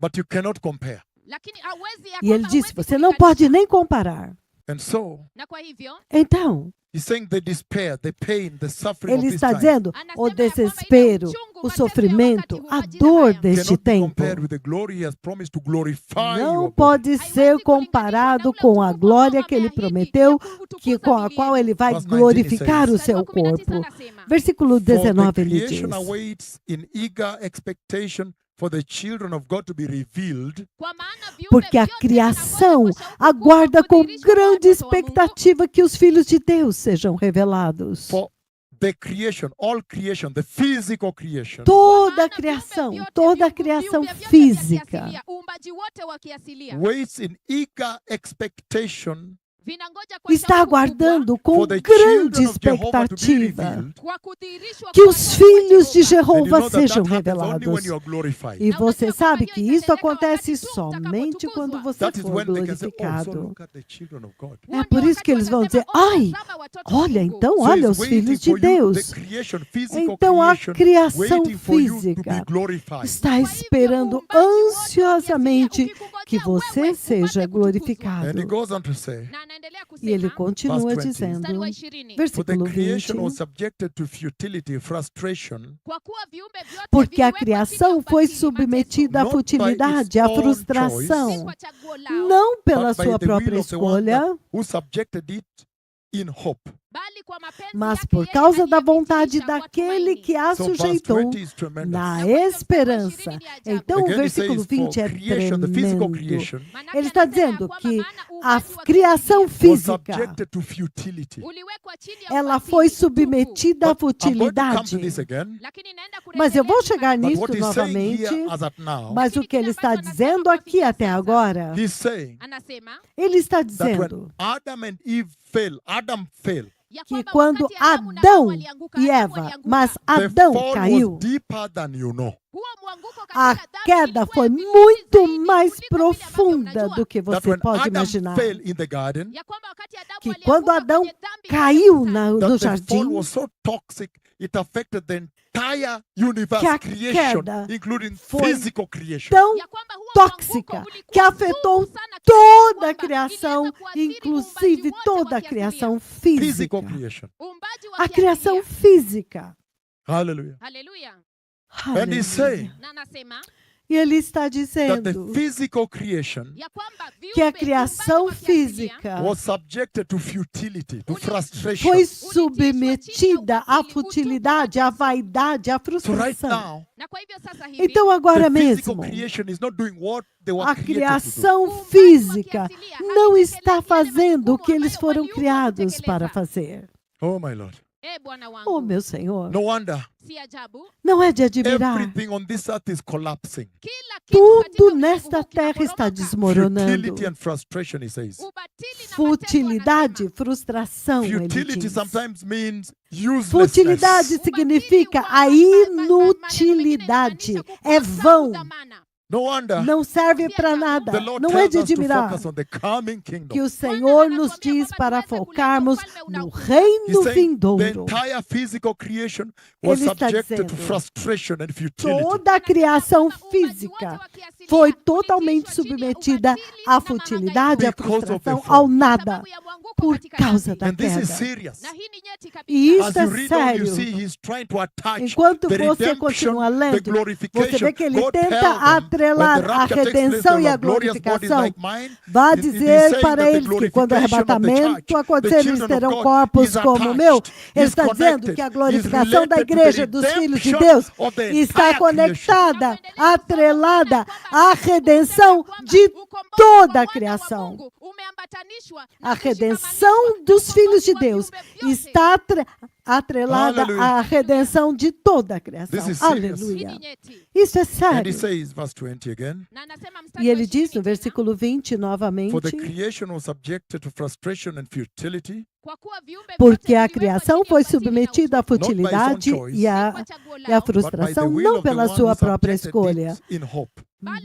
But you cannot compare. Lakini hawezi ya E ele kwamba disse: hawezi você não kulinganisha. pode nem comparar. And so Na kwa hivyo Então, he's saying the despair, the pain, the suffering ele of this está time dizendo o desespero, o sofrimento, a dor deste cannot be tempo compared with the glory he has promised to glorify não your body. pode ser comparado com a glória que ele prometeu, com a qual ele vai Verse 19 glorificar o says, seu corpo. Versículo For the 19 ele diz: creation awaits in eager expectation for the children of God to be revealed. porque a criação aguarda com grande expectativa que os filhos de Deus sejam revelados. For the creation, all creation, the physical creation, Toda a criação física waits in eager expectation está aguardando com for the grande children of Jehovah to be expectativa revealed. que os filhos de And you Jeová know that sejam that happens only when revelados. you are glorified. E você sabe que isso acontece somente quando você That is for when they can say, oh, so glorificado. look at the children of God. É por isso que eles vão dizer: ai, olha, então, So olha he's os waiting filhos de for you, Deus. the creation, physical Então a creation, criação waiting for you to física be glorified. está esperando ansiosamente que você seja And glorificado. he goes on to say, E ele continua Verse 20. dizendo, for the versículo creation 20, was subjected to futility, frustration, porque a criação foi submetida à Not by futilidade, its à own frustração, choice, não pela but by sua the própria will of the one escolha, that, who subjected it in hope. mas por causa da vontade daquele que a So verse sujeitou 20 is tremendous. na esperança. Então o Again, he versículo says, 20 é for creation, the physical tremendo. creation, Ele está dizendo que a criação was física, subjected to futility. ela foi submetida à But I'm going to come to futilidade. this again. Mas eu vou chegar But nisso what he's saying novamente. here as at now, Mas o que ele está dizendo aqui até agora, he's saying ele está that when dizendo Adam and Eve fell, Adam fell, que quando Adão e Eva, mas the Adão fall caiu, was deeper than you know. a queda foi muito mais profunda do que That você when pode Adam imaginar. fell in the garden, Que quando Adão caiu no that the fall jardim, was so toxic it affected the entire universe que a creation, queda including foi physical creation. tão ya kwamba huo tóxica mwanguko que ulikuwa afetou sugu sana kiasi toda a kwamba criação, iliweza kuathiri inclusive uumbaji wote toda wa a kiasilia. criação Physical física. creation. Uumbaji wa A criação kiasilia. física. Hallelujah. Haleluya. And he's saying Na nasema E ele está that the dizendo physical creation ya kwamba que a viumbe, criação uumbaji wa kiasilia física was subjected to futility, to frustration. foi submetida à futilidade, à vaidade, à So right frustração. now, na kwa hivyo sasa hivi Então, agora the physical mesmo, creation is not doing what they were a created to do. criação física não está fazendo o que eles foram criados para fazer. Oh my Lord. Bwana Oh, wangu, meu Senhor, No wonder si ajabu não é de admirar. everything on this earth is collapsing. kila kitu katika Tudo ulimwengu nesta huu terra kinaporomoka. está desmoronando. Futility and frustration, he says. Ubatili na Futilidade, mateso, frustração, ele Futility diz. sometimes means uselessness. Futilidade significa a inutilidade. É vão. No wonder Não serve para nada. the Lord Não é de tells us to admirar focus on the coming que kingdom. o Senhor nos diz para focarmos no He's reino saying the vindouro. entire physical creation was Ele está subjected to dizendo, frustration and futility. Toda a criação física foi totalmente submetida à futilidade, à frustração, ao nada, por causa da And this is queda. serious. E As isso you é read on, you sério. see he's trying to attach Enquanto the você redemption, continua the lendo, você glorification. vê que ele God tenta tells them, when the atrelar a rapture takes place, redenção they e a will have glorious bodies glorificação. like mine. Vá It is dizer saying para that the eles que quando o glorification of the arrebatamento church, acontecer, the eles children of terão God, corpos is como o attached, meu. Ele is está dizendo connected, que a is glorificação da related to the igreja, dos filhos de redemption Deus, of the está entire conectada, atrelada à redenção de toda a criação. A redenção dos filhos de Deus está atrelada Hallelujah. à redenção de toda a criação. This is serious. Aleluia. Isso é And he sério. says, verse 20 again, E ele diz no versículo 20 novamente, for the creation was subjected to frustration and futility, porque a criação foi submetida à futilidade e à frustração, but by the will não of the pela one sua who própria subjected escolha, it in hope.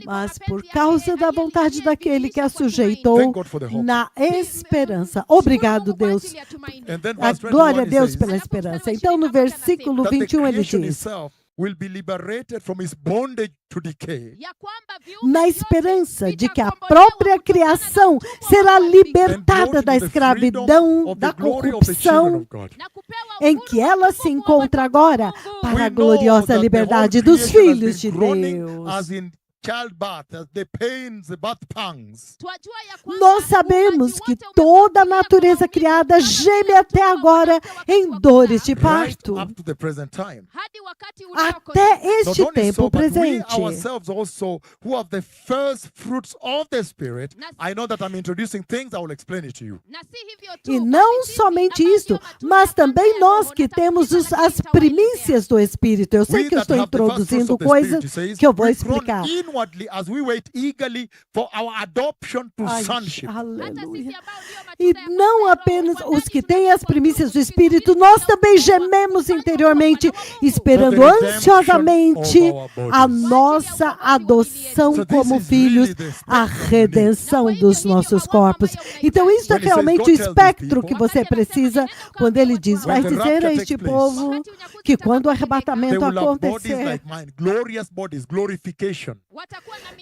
mas por causa da vontade daquele que a sujeitou Thank God for the hope. na esperança. Obrigado, Deus. And then A verse 21 glória a he Deus says, pela esperança. Então, no versículo that the 21, ele creation diz, itself will be liberated from its bondage to decay na esperança de que a própria criação será libertada da escravidão, da corrupção em que ela se encontra agora, para a gloriosa liberdade dos filhos de Deus. As in childbirth, as the pains, the birth pangs. Nós sabemos que toda a natureza criada geme até agora em dores de Right parto, up to the present time. até Not este only tempo so, but we presente. ourselves also, who have the first fruits of the Spirit. I know that I'm introducing things, I will explain it to you. E não somente isto, mas também nós que temos as primícias do Espírito. Eu sei We que eu that estou have the first fruits introduzindo of the Spirit, coisas he says, que eu vou we groan explicar. inwardly as we wait eagerly for our adoption to Ai, sonship. aleluia. E não apenas os que têm as primícias do Espírito, nós também gememos interiormente, esperando ansiosamente a nossa adoção como filhos, a redenção dos nossos corpos. Então, isso é realmente o espectro que você precisa quando ele diz, vai dizer a este povo que quando o They arrebatamento will have bodies acontecer, like mine, glorious bodies, glorification.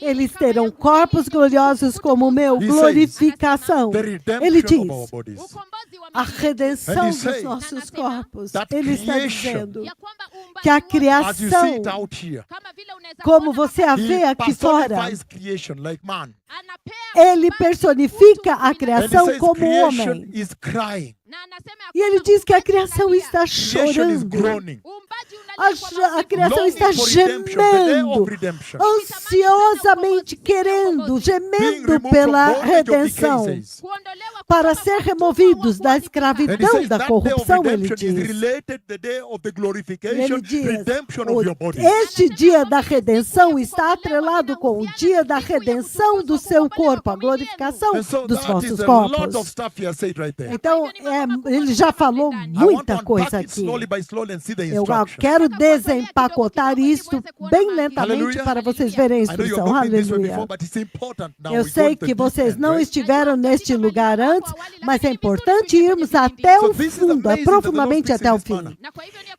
eles terão corpos gloriosos como o meu, glorificação. The Ele redemption diz, of our bodies. a redenção And he dos says nossos corpos. that Ele está creation, dizendo que a As you see criação, it out here, como você a vê he aqui fora, personifies creation like man. ele personifica a And he criação says como creation homem. is crying. E ele diz que a criação está Creation is chorando. groaning. A criação Longing está for redemption, the day gemendo, of redemption. ansiosamente querendo, Being gemendo removed pela from bondage of decay, redenção, says. para ser removidos da And he escravidão says da that day of corrupção, ele redemption is diz. related to the day of the glorification, Ele diz, redemption of your body. este dia da redenção está atrelado com o dia da redenção do seu corpo, a glorificação And so dos that vossos is a lot of corpos. stuff he has said right there. Então, ele já falou I want muita to coisa unpack it aqui. slowly by slowly and see the Eu instruction. quero desempacotar isto bem lentamente Hallelujah. para vocês verem a I know you've instrução. not been this way Aleluia. before, but it's important now. Eu we go sei into que the deep vocês end, não right? estiveram neste lugar antes, mas é importante irmos até o So this is fundo, amazing that the Lord profundamente speaks até in o this fim. manner.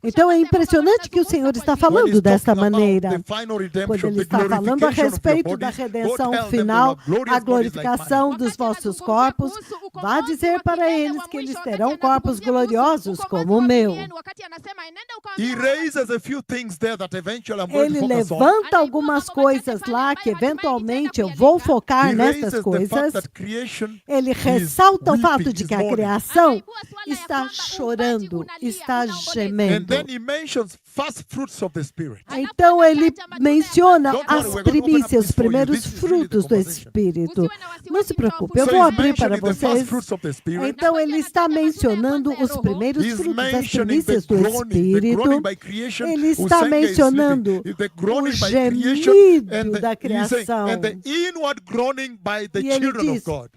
Então é impressionante que o Senhor está When falando he's desta talking about maneira. the final Quando redemption, ele the está falando a glorification of your respeito da bodies, go redenção tell them final, they will have glorious a bodies like mine. glorificação dos vossos corpos, vá dizer para eles que eles terão corpos gloriosos como o meu. He raises a few things there that eventually I'm going Ele to focus on. levanta algumas coisas lá que eventualmente eu vou focar He nestas raises the fact coisas. that creation Ele is ressalta o fato weeping, de is que a mourning. criação está chorando, está And gemendo. then he mentions first fruits of the Spirit. Então ele menciona Don't worry, as we're going to open up primícias, os this for you. primeiros This is really the frutos do conversation. Espírito. Não se preocupe, eu So vou he's abrir para mentioning the first vocês. fruits of the Spirit. Então ele está mencionando os primeiros He's frutos, as mentioning the primícias do groaning Espírito. by creation. Ele está Usenga is mencionando sleeping. The o groaning by creation gemido da he's saying, criação. and the inward groaning by the E ele children of diz, God.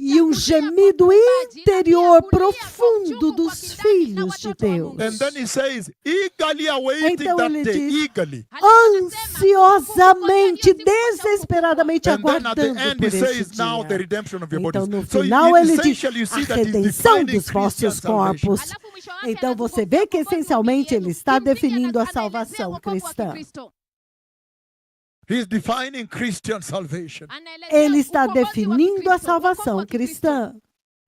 e um gemido interior profundo dos filhos de Deus. And then he says, eagerly awaiting Então that ele day, diz, eagerly. Ansiosamente, desesperadamente And then at the aguardando end por he este says, now the dia. redemption of your Então, bodies. no So final, ele diz essentially you see a that he's redenção defining dos Christian vossos salvation. corpos. Então, você vê que, essencialmente, ele está definindo a salvação cristã. He's defining Christian salvation. Ele está definindo a salvação cristã.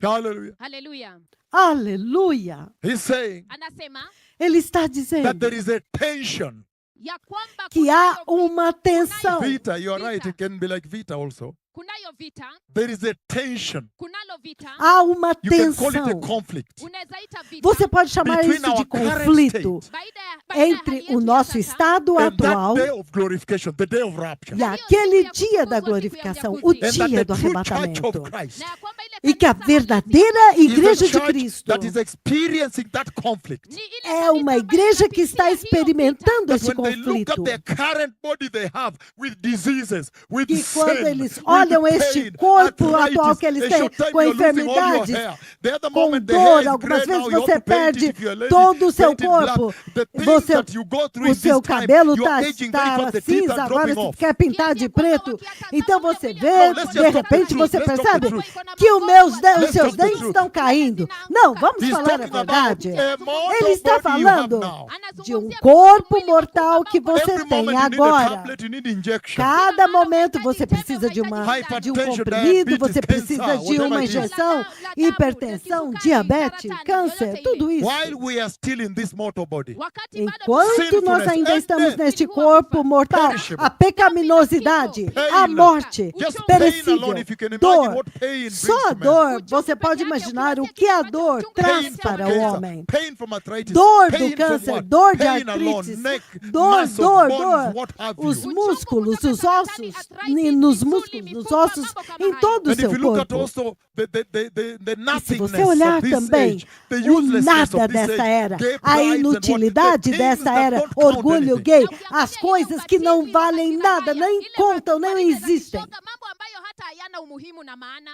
Hallelujah. Aleluia. Aleluia! He's saying Anasema Ele está that dizendo there is a tension. ya kwamba que há uma tensão. Vita, you are right. It can be like Vita also. kunayo vita, There is a tension. kunalo vita, Há uma You can call it a tensão. conflict unaweza ita vita Você pode chamar between isso de our current conflito state baina ya entre hali o yetu nosso ya sasa estado and atual that day of glorification, the day of rapture. e aquele dia da glorificação, o And that dia the do true church arrebatamento. of Christ na ya kwamba ile E que a kanisa verdadeira is igreja a de church Cristo that is experiencing that conflict. ni ile é kanisa uma ambayo igreja que está inapitia hiyo vita. experimentando That esse when they look conflito. at their current body they have with diseases, with Que quando sin, eles with olham este pain, corpo arthritis, atual que eles a têm, short time com you're losing all your enfermidades, hair. The other com moment the hair dor, is algumas gray now, vezes you have você to paint it perde if you're a lady, todo o seu paint it black. corpo. The things Você, that you go through o in seu this time, cabelo you're aging very está fast, the teeth cinza, are agora dropping você off. quer pintar de preto. Então você vê, No, let's de just talk the repente truth. você Let's talk the percebe truth. que os Let's seus talk the dentes truth. estão caindo. Não, vamos He's falar a talking about verdade. a mortal Ele está body you have falando now. de um corpo mortal que você Every tem moment you need a agora. tablet, you need injection. Cada momento você precisa de um Hypertension, comprimido, você diabetes, precisa cancer, de uma whatever it is. injeção, hipertensão, diabetes, câncer, tudo isso. While we are still in this mortal body, Wakati bado Enquanto nós ainda estamos neste corpo mortal, Perishable. a pecaminosidade, a Pain. morte, just pain perecível, alone, if you can imagine dor, what pain brings só a to man. dor, você pode imaginar o que a dor Pain traz from para o cancer, homem. pain from arthritis, Dor pain do from câncer, what? dor de Pain alone, artrites, neck, dor, muscles, dor, bones, dor. what have Os you. músculos, os ossos, nos músculos, nos ossos, em todo o And if seu you look at corpo. also the E se nothingness você olhar of this também age, the o uselessness nada of this dessa age, era, gay a pride and what, inutilidade the things dessa that era, don't count orgulho anything. gay, as coisas que não valem nada, nem contam, nem existem. mambo ambayo hata hayana umuhimu na maana.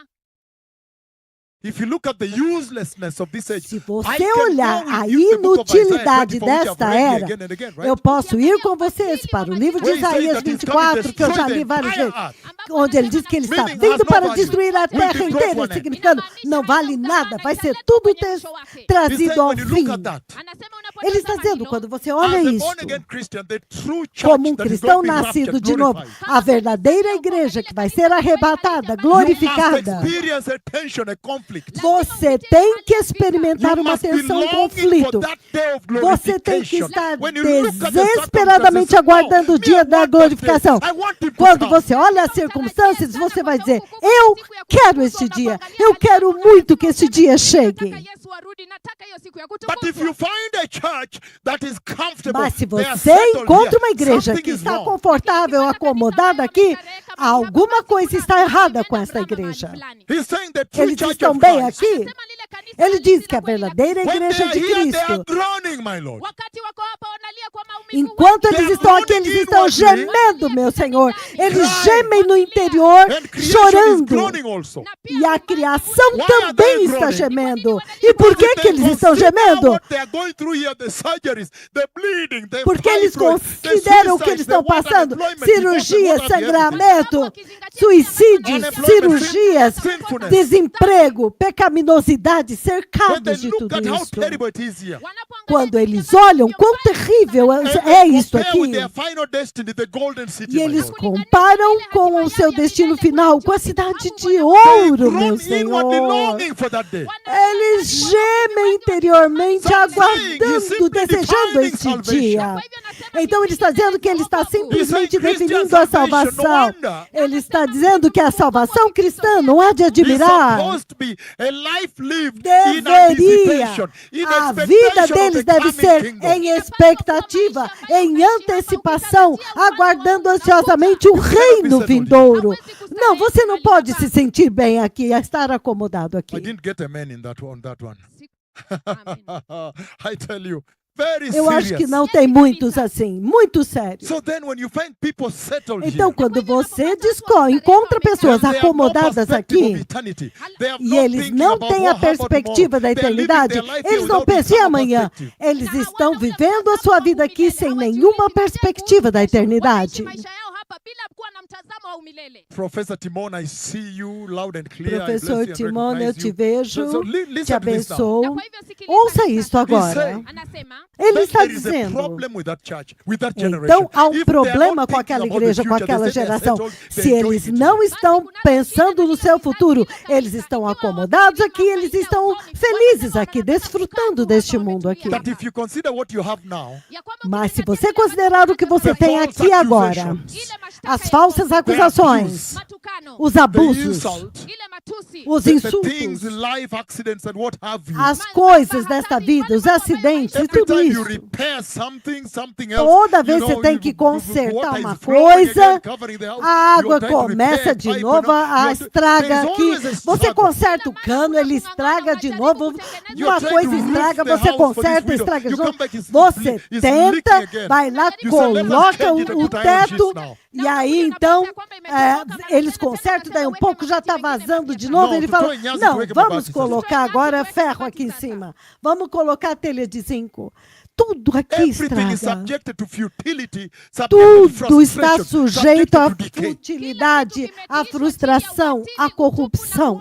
If you look at the uselessness of this age, Se I você can olhar go a with you the book of Isaiah inutilidade 24, which I've desta read era, again and again, right? eu posso ir com vocês para o livro de Where he says Isaías that he's come to 24, que eu já destroy li the várias entire vezes, earth. onde ele diz que ele está Meaning has vindo no para value. destruir a Will terra be brought inteira, to an end. significando não vale nada, vai ser tudo He's trazido saying ao when you fim. look at that, Anasema Ele está unapotazama dizendo, hilo, quando você olha as a isso, born-again Christian, the true church como um that is cristão not being nascido raptured, de novo, glorified. a verdadeira igreja que vai ser arrebatada, You must glorificada, experience a tension, a conflict. você tem que experimentar You uma must be tensão, um longing conflito. for that day of Você tem que glorification. estar When you look at the desesperadamente circumstances, aguardando o me, I dia da want that glorificação. day. I want him to Quando come. você olha as circunstâncias, você vai dizer: eu quero este dia, eu quero muito que esse dia chegue. nataka Yesu arudi, nataka hiyo siku ya But kutukuzwa. if you find a church that is comfortable, Mas se they are você settled encontra here, uma igreja something que is está wrong. confortável, acomodada aqui, alguma coisa está errada com esta igreja. He's saying the true Eles church estão of bem Christ aqui? Anasema lile kanisa Ele diz que a verdadeira When they igreja are de here, they are Cristo, groaning, my Lord. Wakati wako hapa wanalia kwa maumivu. enquanto eles estão aqui, eles estão gemendo, meu Senhor. Eles gemem no interior, And creation is chorando. groaning also. Na pia E a criação Why are também they está groaning? gemendo. E por que Because eles they estão consider gemendo? what they are going through here, the surgeries, the bleeding, the Porque eles fibroids, the consideram o que suicides, eles the estão what passando. unemployment, Cirurgia, what have you. sangramento, suicídios, cirurgias, Sinfulness. desemprego, pecaminosidade, When cercados they de look tudo at how isso. terrible it is here, Quando eles olham quão terrível and é they isso compare aqui, with their final destiny, the golden city, e my eles Lord. comparam com o seu destino final, com a cidade de They ouro, groan meu inwardly Senhor. longing for that day. Eles gemem interiormente, Some saying aguardando, he's simply desejando defining este salvation. dia. Então ele está dizendo que ele está simplesmente He's saying definindo a Christian salvation, salvação. no wonder. Ele está dizendo que a salvação cristã não há de It's admirar. supposed to be a life lived in Deveria. anticipation, in A vida expectation deles of the deve coming ser kingdom. em expectativa, em antecipação, aguardando ansiosamente o reino vindouro. Não, você não pode se sentir bem aqui, estar acomodado I aqui. didn't get a man in that one. Amém. I tell you, very Eu acho que serious. não tem muitos assim, muito sério. So then when you find people settled Então, here, quando você encontra pessoas and they have no acomodadas perspective of aqui, eternity, they have e not eles thinking não about têm a what happened perspectiva da tomorrow. They're living eternidade, their life here eles não without pensam em eternal amanhã. perspective. Eles estão vivendo a sua vida aqui sem nenhuma perspectiva da eternidade. Maisha yao hapa bila kuwa na mtazamo wa umilele. Professor Timon, I see you loud and clear. I Professor bless you and Timon, eu recognize te you. vejo, So te listen to this now. abençoo. Na kwa hivyo sikiliza Ouça sasa. isto agora. Anasema Ele Then está there is a dizendo, problem with that church, with that generation. então há um If they are problema not com thinking aquela about the igreja, com future, aquela they say they're geração. settled, Se they're eles enjoying it. não estão pensando no seu futuro, eles estão acomodados aqui, eles estão felizes aqui, desfrutando deste mundo aqui. That if you consider what you have now, ya kwamba Mas se você considerar o que você tem aqui agora, as falsas the acusações, matukano, os the abusos, insult, ile matusi, os the things, insultos, life accidents and what have you. as coisas desta vida, os acidentes e Every tudo time you isso. repair something else, Toda vez você tem que consertar uma coisa, a água começa de novo a estraga aqui. Você conserta o cano, ele estraga de novo. Uma coisa estraga, você conserta, estraga de novo. Você tenta, vai lá, coloca o teto, e aí então eles consertam, daí um pouco já está vazando de novo. Ele fala, não, vamos colocar agora ferro aqui em cima. Vamos colocar telha de zinco. Tudo aqui Everything is estraga. subjected to futility, subjected to Tudo está frustration, sujeito à subjected to decay. futilidade, à frustração, à corrupção.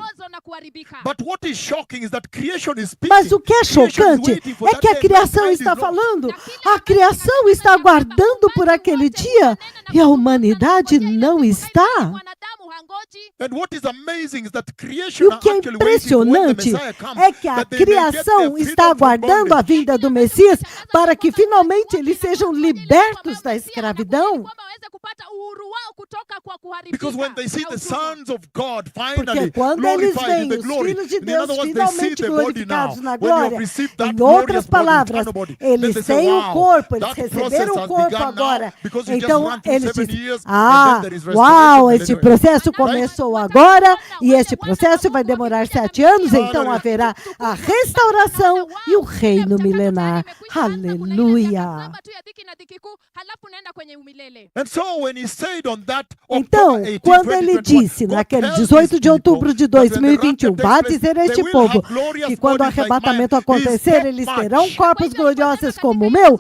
But what is shocking is that creation is speaking. Mas o que é Creation is chocante waiting for é that que a day. criação Mankind está is lost. falando, a criação está aguardando por aquele dia e a humanidade não está. And what is amazing is that E creation o que é are actually waiting for when the impressionante Messiah comes, é que a that they may get criação their freedom está from aguardando a bondage. vinda do Messias para que finalmente eles sejam libertos da escravidão. Because when they see the sons of God Porque finally quando eles glorified in veem the os glory, filhos de in Deus other words, they see finalmente the body now. glorificados na When you have glória, received that em outras glorious body, palavras, eternal body, then they eles say, têm o wow, corpo, eles that receberam process o has corpo begun agora. now, because you just Então run through eles 7 dizem, years, and then there is restoration, uau, and este then- processo começou agora e este processo vai demorar 7 anos, então haverá a restauração e o reino milenar. Aleluia. And so when he said on that Então, October 18, quando ele 2021, disse God naquele tells 18 his de outubro de people that when the 2021, rapture vai takes dizer a place, este they will povo have glorious que quando o bodies like arrebatamento mine. acontecer, He eles said terão much. corpos gloriosos como o meu.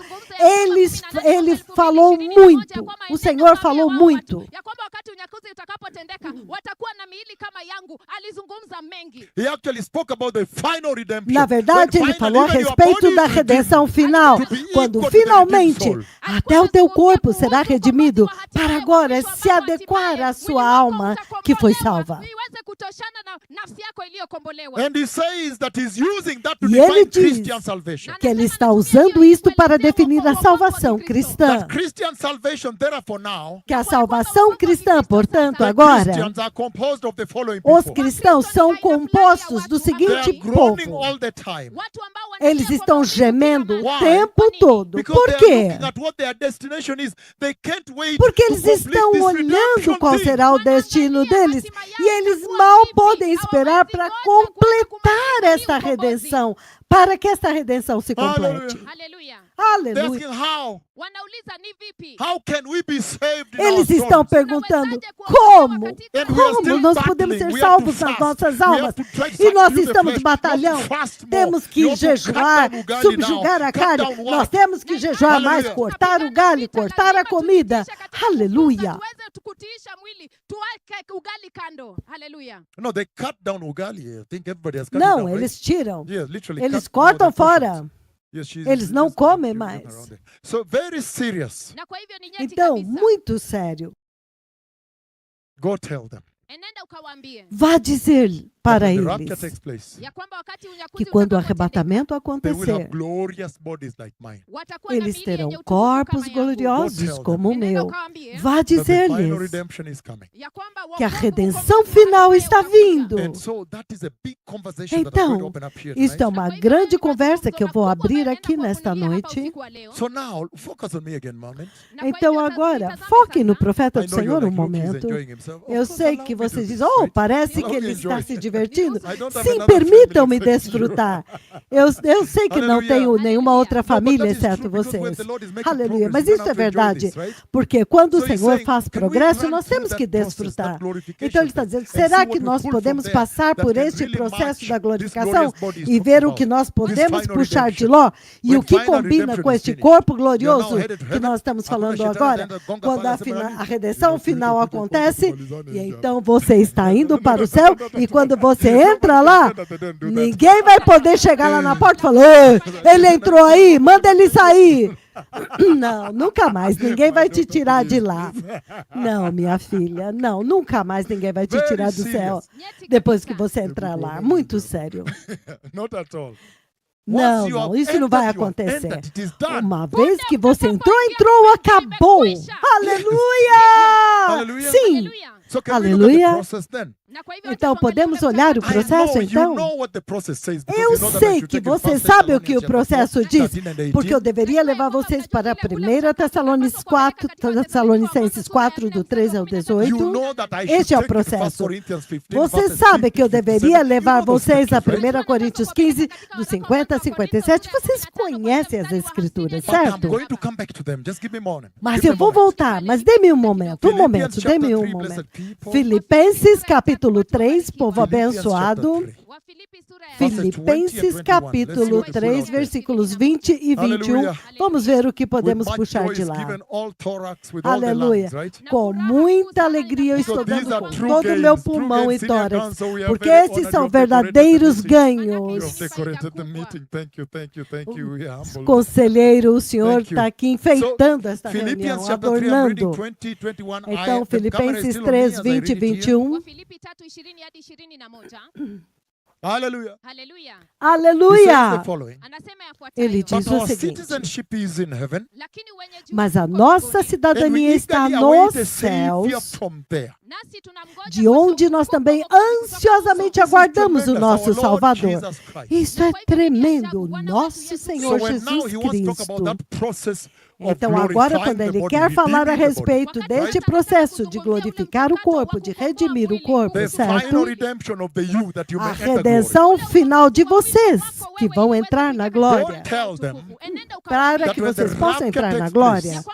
Ele falou muito. O Senhor falou muito. Ya kwamba wakati unyakuzi utakapotendeka watakuwa na miili kama yangu. Alizungumza mengi. He actually spoke about the final redemption. Na verdade, When ele finally falou a even your respeito body da is redenção final, to be quando equal to the finalmente redeemed soul. até o teu corpo será redimido, para agora se adequar à sua alma que foi salva. Iweze kutoshana na nafsi yako iliyokombolewa. And he says that he's using that to E ele define diz Christian salvation. que ele está usando isto para definir a salvação cristã. That Christian salvation, therefore, now, Que a salvação cristã, portanto, the agora, Christians are composed of the following os people. cristãos são compostos do They seguinte are groaning povo. all the time. Watu ambao wanalia Eles kwa estão maumivu gemendo kila o Why? mahali. tempo todo. Because Por they are quê? looking at what their destination is. They can't wait Porque to eles complete estão this olhando redemption qual thing. será o destino deles e eles mal vipi podem esperar para hawawezi ngoja kuweza completar kumaliza hii esta ukombozi. redenção, para que esta redenção se complete. Haleluya. They're Aleluia. asking how? Wanauliza ni vipi? How can we be saved in Eles our estão souls? perguntando Tunawezaje kuokolewa como, katika And we are como still nós podemos battling. ser We have to salvos nas fast. nossas We have almas. to try to E nós subdue the estamos flesh. batalhando. You have to fast more. Temos que You have to cut jejuar, down ugali subjugar now. a Cut carne. down Nós what? temos que jejuar mais, Hallelujah. cortar o galho, cortar a comida. Aleluia. Tuweze kutiisha mwili, tuweke ugali kando. Haleluya. No, they cut down ugali. I think everybody has cut it Não, down, right? eles tiram. Yes, literally Eles cut down cortam the portions. fora. Yes, Eles não comem mais. So very serious. Na kwa hivyo ni nyeti Então, kabisa. muito sério. Go tell them. Enenda ukawaambie Vá dizer para When the rapture eles takes place, ya kwamba wakati unyakuzi que quando o utakapotendeka, arrebatamento they will have acontecer, glorious bodies like mine. watakuwa na eles miili terão yenye utukufu kama corpos yangu. gloriosos como o Enenda meu. ukawaambie Vá That the final dizer-lhes redemption is coming. ya kwamba que a wokovu redenção ukombozi final wake está utakuja. vindo. And so that is a big conversation that I'm going to Então, open up here isto é tonight. uma grande conversa que eu vou abrir aqui nesta noite. So now, focus on me again, moment. Então, agora, foquem no profeta I do know you're Senhor um like, look, he's momento. enjoying himself. Of Eu course, sei allow que me to vocês do dizem, this, oh, right? parece Allow que me ele enjoy. está se divertindo. I don't have Sim, another permitam-me family except you. desfrutar. Eu sei que não Aleluia. tenho nenhuma outra No, but that família is exceto true, because when vocês. the Lord is making Aleluia. progress, Mas you're isso gonna é have to enjoy verdade, this, right? porque quando o So he's Senhor saying, faz can we progresso, run nós through temos that que process, desfrutar. that glorification Então ele está thing, dizendo, and see será what que we nós pull from podemos there passar that por can este really processo match da this glorificação glorious body he's e ver talking o que about? nós podemos This final puxar de redemption. Ló e When o que final combina redemption com is este finished, corpo you're now glorioso headed to que heaven. nós estamos Hakuna falando shetani agora. ataenda kugonga Quando pale a, aseme nani, a redenção "Ndio, final tulikuwa acontece, tumalizane e hii então você está indo para o céu e quando você entra lá, ninguém vai poder chegar lá na porta e falar, "Ô, ele entrou aí, manda ele sair." Não, nunca mais ninguém vai te tirar de lá. Não, minha filha, não, nunca mais ninguém vai te tirar do céu depois que você entrar lá. Muito sério. Not at all. Não, Once you não, have isso não vai entered, you have acontecer. entered, it is done. Uma vez que você entrou, acabou. Aleluia! Hallelujah. Sim. Haleluya. So can we look at the Aleluia. process then? Na kwa hivyo Então wacha tuangalie podemos ule olhar o mchakato. processo, I know, então? you know what the process says, because Eu you know that I sei should que take you você 1 sabe o que o Thessalonians processo chapter 4, diz, 13 and 18. porque eu deveria levar vocês para 1 Tessalonicenses 4, do 13 ao 18. You know that I should Este é o take you to 1 processo. Corinthians 15, Você verses sabe que eu 50, deveria 57. levar You know those vocês a scriptures, right? 1 Coríntios 15, do 50 a 57. Vocês conhecem as escrituras, But I'm certo? going to come back to them. Just give me a moment. Mas Give me eu a vou moment. voltar, mas dê-me um momento, Philippians chapter dê-me um 3, momento. blessed people. Filipenses capítulo 3, povo Philippians chapter abençoado. 3. Wafilipi sura ya Verses 20 and Filipenses 21. capítulo Let's see what 3, it says. versículos 20 e 21. Aleluia. Vamos ver o que With podemos much puxar joy de is lá. given all thorax with all the Aleluia. lungs, right? Com muita alegria eu estou So these dando are com true todo o gains, meu true pulmão gains, e senior tórax, council, we are porque very esses honored são you have decorated the verdadeiros meeting. ganhos. You have decorated the meeting. Thank you, thank you, thank you. We are humble. Conselheiro, o senhor Thank you. está aqui enfeitando esta Philippians reunião, chapter 3, I'm reading adornando. 20, 21. Então, the camera is Filipenses still on me 3, as I 20 e read it here. 21. Wafilipi 3:20 hadi 21. Hallelujah. Haleluya. He says Aleluia! the following. Anasema Ele yafuatayo. diz But o our seguinte: citizenship is in heaven, Lakini wenyeji mas a wetu uko nossa mbinguni. and we cidadania está eagerly nos await a Savior céus, from there. Nasi tunamngoja de kwa onde shauku nós kubwa também wokovu kutoka ansiosamente This is aguardamos o tremendous. nosso Our Lord Salvador. Jesus Christ. Isso é tremendo, o nosso So Senhor when now Jesus he wants to talk about Cristo. that process of Então, agora, glorifying quando the ele body, quer falar a redeeming the body, respeito deste processo de glorificar o corpo, de redimir o corpo, the final certo? redemption of the you that you A may enter glory. redenção final de vocês, que vão entrar na glória. Tell them Para that que when the vocês possam rapture entrar na takes glória, place,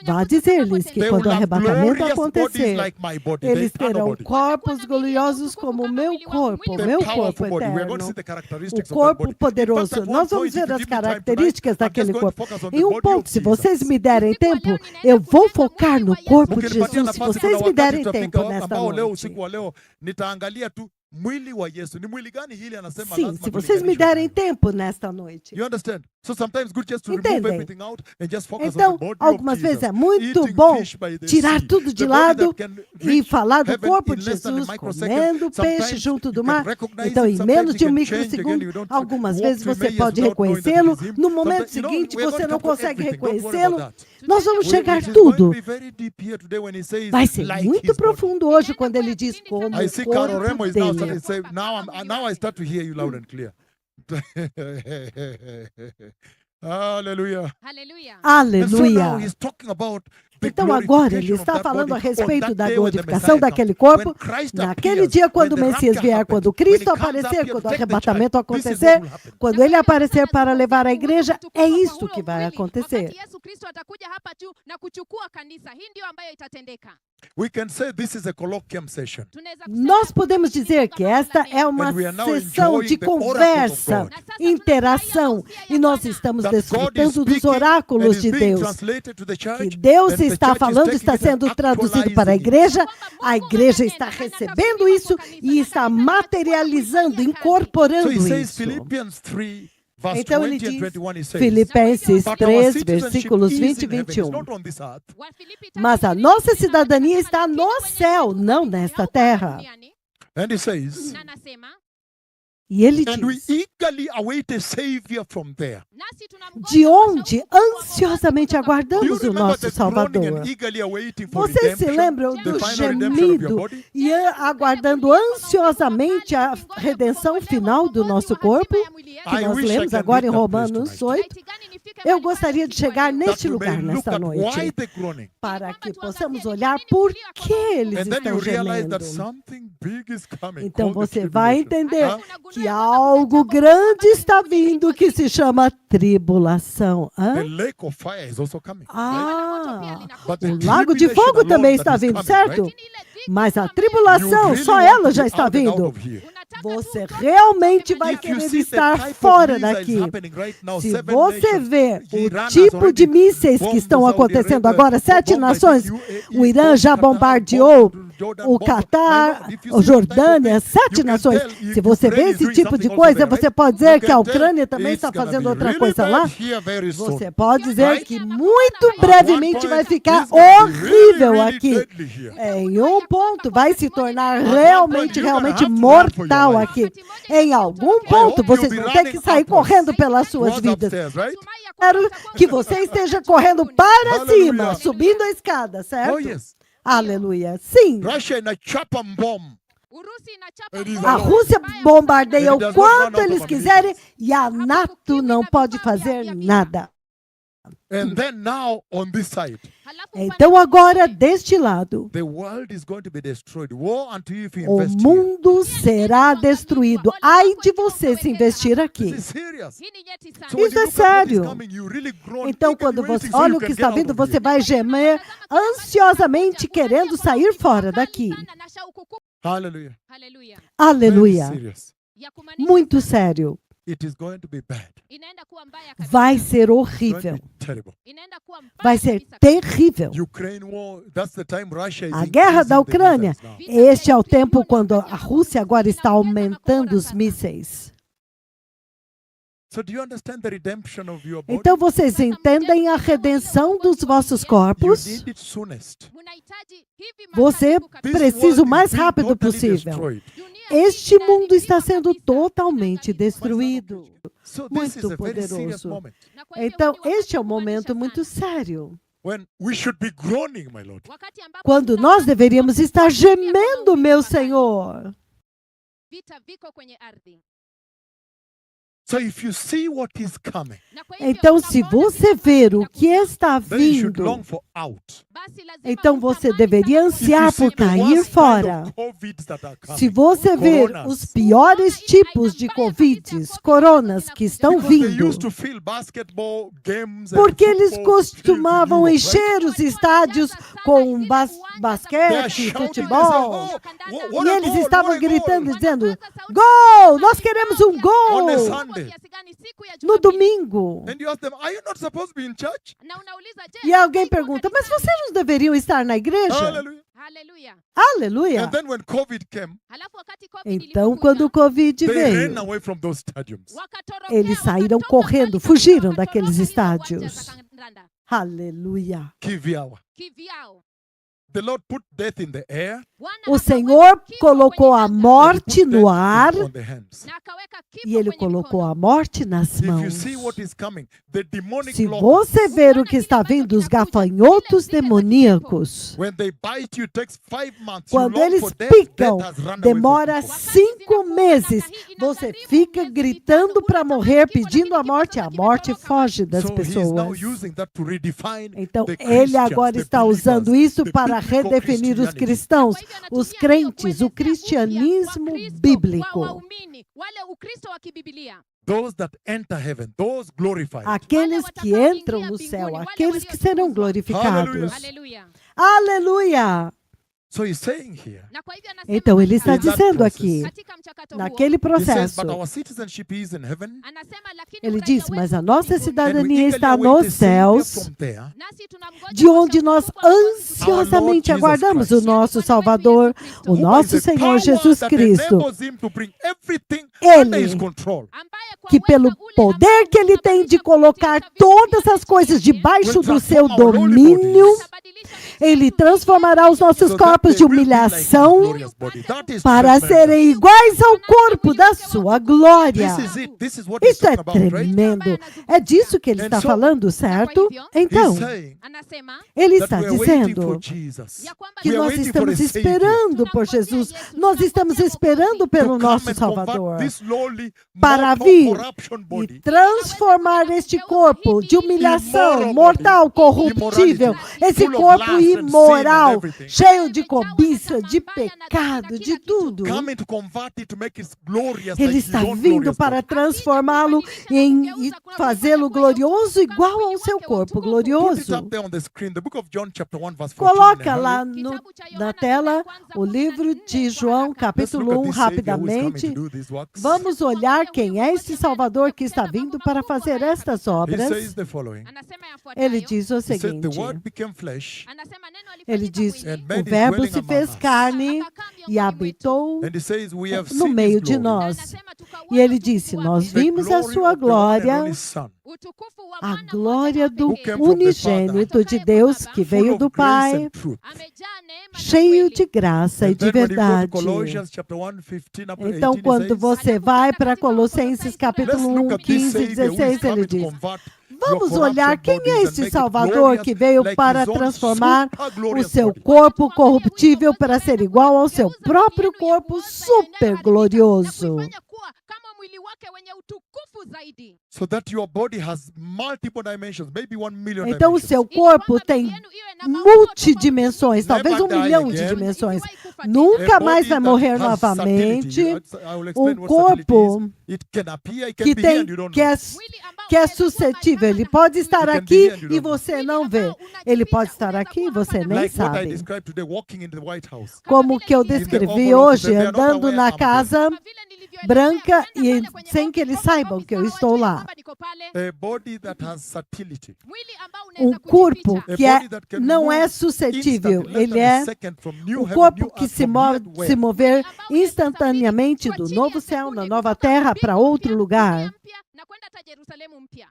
vá dizer-lhes que they quando will o have arrebatamento glorious bodies acontecer, like my body, the eles eternal terão body. corpos gloriosos como o meu corpo, The meu powerful corpo body. We are going to see eterno. the O characteristics of that corpo body. In poderoso. fact, at one Nós vamos point, if ver you as give me time características tonight, I'm daquele just going to corpo. focus on the Em um body ponto, of se Jesus. vocês me derem tempo, eu vou focar no corpo de Ukinipatia Jesus. Se nafasi, vocês kuna me derem wakati tempo tutafika nesta ambao leo, noite. usiku wa leo, nitaangalia tu mwili wa Yesu. Ni mwili gani hili anasema Sim, lazima se vocês me tulinganishwe derem nayo. tempo nesta noite. You understand? So sometimes good just to remove Entendem? everything out and just focus Então, on the body algumas of Jesus. vezes é muito Eating bom fish by the tirar sea. tudo de The body lado that can e reach falar do heaven corpo in de less than a Jesus microsecond. comendo peixe Sometimes junto do you mar. can recognize Então, it, em sometimes menos you de um can change again, microsegundo, you don't algumas walk vezes through você Emmaus pode without knowing that reconhecê-lo. it is him. No momento Sometimes, you know, seguinte, we are você going to não cover consegue everything. Don't worry reconhecê-lo. about that. Nós vamos It chegar is going to tudo. be very deep here today when he says, Vai ser like muito his body. profundo hoje quando ele diz como I o see Carol Remo corpo is now dele. starting to say, now I start to hear you loud and clear. Hallelujah. Haleluya. And so now Aleluia. he's talking about the Então agora ele glorification of está that falando a body on respeito that da day when the glorificação Messiah daquele comes. corpo, When Christ naquele appears, dia quando o when the Messias rapture vier, quando happens, Cristo when he comes up aparecer, here to quando o take the arrebatamento church, this is acontecer, what will happen. quando ele aparecer para levar a igreja, é isto que vai acontecer. Wakati Yesu Kristo atakuja hapa juu na kuchukua kanisa, hii ndio ambayo itatendeka. We can say this is a colloquium session. Tunaweza kusema Nós ya podemos kwamba hii dizer ni que kongamano esta la neno. é uma And we are now sessão enjoying de the oracles of conversa, God. interação, e nós estamos That God is desfrutando dos speaking and oráculos is de being Deus. translated to the Que church, Deus and the está church is falando, taking está it and sendo traduzido para a actualizing it. igreja, a igreja está recebendo isso e está materializando, So incorporando he says isso. Philippians 3 verse Então ele 20 and diz, 21 he says, Filipenses "But our 3, citizenship versículos is 20 e in heaven, it's 21. not on this earth." Mas a nossa cidadania está no céu, não nesta terra. And he says, Na anasema, E ele "And we diz, eagerly await a savior from there." nasi tunamngoja de kwa onde shauku ansiosamente Do you aguardamos o remember nosso the groaning Salvador. and eagerly awaiting for Vocês se redemption, lembram the do final redemption of your gemido body? e aguardando ansiosamente a redenção final do nosso corpo? Que nós wish I lemos can agora em read that place Romanos tonight. 8. Eu gostaria de chegar That neste we may lugar look nesta at why noite, the groaning. para que possamos olhar por que eles And then estão you realize that gemendo. something big is coming. Então called the você vai tribulation. entender Huh? que algo grande está vindo que se chama tribulação. Hã? The lake of fire is also coming. right? But the O lago de tribulation fogo alone também that está is vindo, coming, certo? right? Mas a You tribulação, really só want ela to já be está out and out vindo. of here. Você realmente vai If you querer see the estar type of fora missiles daqui. happening right now, Se 7 você nations, vê Iran o has tipo de already mísseis que bombed estão Saudi acontecendo Arabia, agora, 7 bombed, I nações, think, UAE, o Irã bombed já Qatar, bombardeou bombed Jordan, o bombed- Catar, My Lord, if you a see that type of Jordânia, thing, 7 you can nações. tell Se você vê Ukraine is esse doing tipo de something also coisa, there, você right? pode You dizer que can a tell Ucrânia também it's está gonna fazendo be outra really coisa lá. bad here very soon. Você pode dizer Right? que muito At one brevemente point, vai ficar it's gonna be horrível really, really aqui. deadly here. Em um ponto vai se tornar one realmente, point, you're gonna realmente have to run for your mortal life. aqui. Em algum I ponto hope vocês you'll be vão ter que running sair upwards correndo pelas suas towards vidas. upstairs, right? Quero que você esteja correndo para Hallelujah. cima, subindo a escada, Oh, certo? yes. Aleluia. Sim. Russia in a chop-and bomb. A Rússia bombardeia Ele o does not run quanto out eles of quiserem e a NATO não pode fazer nada. And then now on this side, Então agora, deste lado, the world is going to be destroyed. Woe unto you if you o invest here. mundo será destruído. Ai de você se investir aqui. This is serious. So Isso when you é look at what is sério. coming, you really groan, Então, eagerly quando waiting você so olha you o que can está get out vindo, of você here. vai gemer ansiosamente querendo sair fora daqui. Hallelujah. Aleluia. Very serious. Muito sério. It is going to be bad. Vai ser It's going horrível. to be terrible. Vai ser terrível. Ukraine war, that's the time Russia is A guerra da increasing the Ucrânia, missiles now. este é o tempo quando a Rússia agora está aumentando os mísseis. So do you understand the redemption of your body? Então vocês entendem a redenção dos vossos You corpos? need it soonest. Você This precisa world o mais is being rápido totally possível. destroyed. Este mundo está sendo totalmente destruído. So this is Muito a very serious poderoso. moment Então, este é um momento muito sério. when we should be groaning, my Lord. Quando nós deveríamos estar gemendo, meu Senhor. Vita viko kwenye ardhi. So if you see what is coming, Então, se você ver o que está then you should vindo, long for out. então você deveria If you ansiar see por the cair worst kind fora. of COVIDs that are coming, Se você ver coronas, os piores tipos de Covids, coronas que estão because they vindo, used to fill basketball games and porque eles football fields in costumavam Europe, encher os estádios com They are basquete, shouting, they say, futebol. "Oh, what E a eles goal, estavam what a goal." gritando, dizendo: Gol! Nós queremos um On a gol! Sunday. No domingo. And you ask them, are you not supposed to be in church? E alguém pergunta: mas vocês não deveriam estar na igreja? Hallelujah. Aleluia! And then when COVID came, Então, quando o Covid they veio, ran away from those stadiums. eles saíram correndo, fugiram daqueles estádios. Aleluia! Kiviawa. The Lord put death in the air. O Senhor colocou a morte no ar On the hands. e Ele colocou a morte nas If you mãos. see what is coming, the demonic Se locusts, você ver o que está vindo, os gafanhotos demoníacos, when they bite you, it takes 5 months. You quando long eles for death, picam, death has run away from demora people. 5 5 meses, você fica gritando para morrer, pedindo a morte foge das So he is now pessoas. using that to redefine Então, the ele Christians, agora the está usando believers, isso the para biblical redefinir os Christianity. cristãos, os crentes, o cristianismo bíblico. waumini, wale Ukristo wa kibibilia. Those that enter heaven, those glorified. Aqueles que entram no céu, aqueles que serão glorificados. Haleluya. Aleluia! So he's saying here, Na kwa hivyo anasema Então, ele está In that dizendo process. aqui, katika mchakato huo, naquele he says, processo, but our citizenship is in heaven. anasema lakini ele uraia diz, wetu mas a uko nossa mbinguni, And we cidadania eagerly está await nos a Savior céus, from there. nasi tunamgoja de onde nós Mwokozi wetu ansiosamente Jesus aguardamos o Christ. nosso Salvador, o Who by nosso the Senhor power Jesus that Cristo, enables him to bring everything under his Ele, control. ambaye kwa que uweza pelo ule poder ambao que ele tem de utabadilisha colocar vitu todas vyote as coisas chini debaixo Will do seu transform our lowly domínio, bodies. utabadilisha vitu ele vyetu transformará os nossos So that corpos they de will be like his humilhação glorious body. That is para tremendous. serem iguais ao corpo da sua glória. This is it. This is what he's Isso é talking about, right? tremendo. É disso que ele And está so, falando, certo? He's Então, saying anasema ele that está we are waiting for dizendo Jesus. ya kwamba que We are nós waiting for estamos a Savior esperando por Jesus. Nós estamos esperando pelo to come nosso and Salvador convert this lowly para mortal vir corruption e body transformar este corpo de humilhação Immoral mortal, body, corruptível, immorality, esse full of corpo lust and sin and imoral, everything. cheio de cobiça, de pecado, de tudo. coming to convert it to make it glorious Ele like his está own vindo glorious para body. transformá-lo e fazê-lo glorioso igual ao seu corpo Put it glorioso. up there on the screen. The book of John chapter 1 verse 14. Coloca and lá Henry. na tela o livro de João, Let's look capítulo at 1, this Savior who is coming rapidamente. to do these works. Vamos olhar quem é este Salvador que está vindo para fazer estas He says obras. the following. anasema Ele yafuatayo, diz o He said the seguinte, word became flesh anasema neno ele alifanyika diz, mwili, and man o is verbo dwelling se among fez us. carne akakaa e miongoni mwetu. habitou And he says we have no seen meio his de glory. nós. Anasema tukauona E ele utukufu disse, wake, nós The vimos a glory sua of the one and glória, only Son, utukufu wa a mwana glória mmoja do wa pekee, came from the Father, unigênito de Deus que full veio full do of grace Pai, and truth. amejaa neema na cheio kweli. de graça e And de then when you go to verdade. Colossians chapter 1, 15 up to 18, Então, he quando says, você vai para Colossenses let's capítulo look 1, at this 15 e Savior who is 16, ele coming to diz, convert vamos your olhar corruption quem é bodies and este make it Salvador glorious que veio like para his own transformar super o glorious seu body. corpo corruptível para ser igual ao seu próprio corpo super glorioso. Na kuifanya kuwa kama mwili wake wenye utukufu zaidi. So that your body has multiple dimensions, maybe 1 million Então, o dimensions. seu Ili corpo kwamba tem miili yenu iwe na maumbo multidimensões, talvez Never 1 die milhão de again. dimensões. Isiwahi kufa tena. Nunca A mais body vai that morrer has novamente. subtlety, I will explain Um what subtlety corpo is. It can appear, it can que be here tem and you don't que know. é, Mwili ambao que é unaweza kuwa suscetível. mahali Ele pode hapa estar can aqui be here and you e don't know. você não vê. Ele pode estar aqui e você nem Like what I sabe. described today, walking in the White House. Como que eu In the descrevi Oval Office, hoje, they are not andando aware na I'm casa Kama vile nilivyoelezea, branca unaenda e pale kwenye sem que eles saibam que eu office, estou lá. kwamba niko pale. A body that has subtlety. Mwili ambao unaweza Corpo kujificha. que não é suscetível, ele é um corpo que se mover instantaneamente do novo céu, na nova terra, para outro lugar. Na kwenda hata Yerusalemu mpya.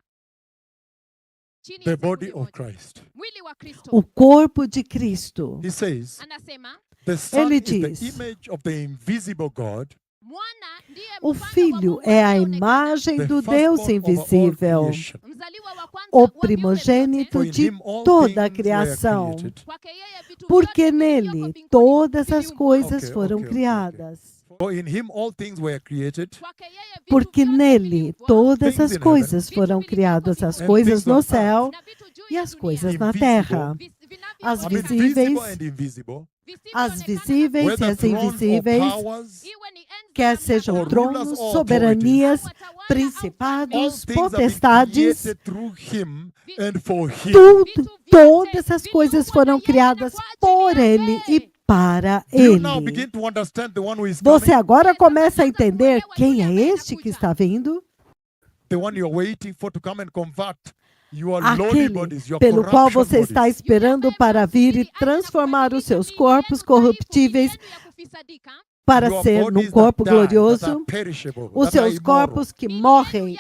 Chini The ya body sekunde of moja. Christ. Mwili wa Kristo. O corpo de Cristo. He says, Anasema the Son Ele is the diz, image of the invisible God, mwana ndiye o mfano wa Filho Mungu é a aliyeonekana, imagem the do firstborn Deus over all invisível, creation. mzaliwa wa kwanza o wa viumbe primogênito For in de him all toda a things were criação. created. Kwake yeye vitu Porque vyote vilivyoko nele mbinguni todas as viliumbwa. coisas Ok, foram ok, ok, criadas. For in him all things were created, Kwake yeye vitu Porque vyote nele viliumbwa, todas Things as in coisas heaven. foram criadas, as And coisas things on no earth. céu na vitu juu e ya as dunia. coisas na Invisible. terra. Vinavyoonekana, As I mean, visíveis, visible and invisible, as visivyoonekana, visíveis e whether as thrones or invisíveis, powers, iwe ni enzi quer na sejam mamlaka, tronos, rulers or soberanias, au watawala, au principados, all things have been potestades, created through him and for him. tudo, vitu vyote todas as coisas viliumbwa foram na yeye na criadas kwa ajili por ele yake. e para Do you now ele. begin to understand the one who is Você coming? agora começa a entender quem é este que está vindo? The one you're waiting for to come and convert your lowly Aquele bodies, your pelo qual corruption você está bodies. esperando para vir e transformar os seus corpos corruptíveis para Your ser bodies num that corpo die, that glorioso, are perishable, os that are seus immoral. corpos que morrem,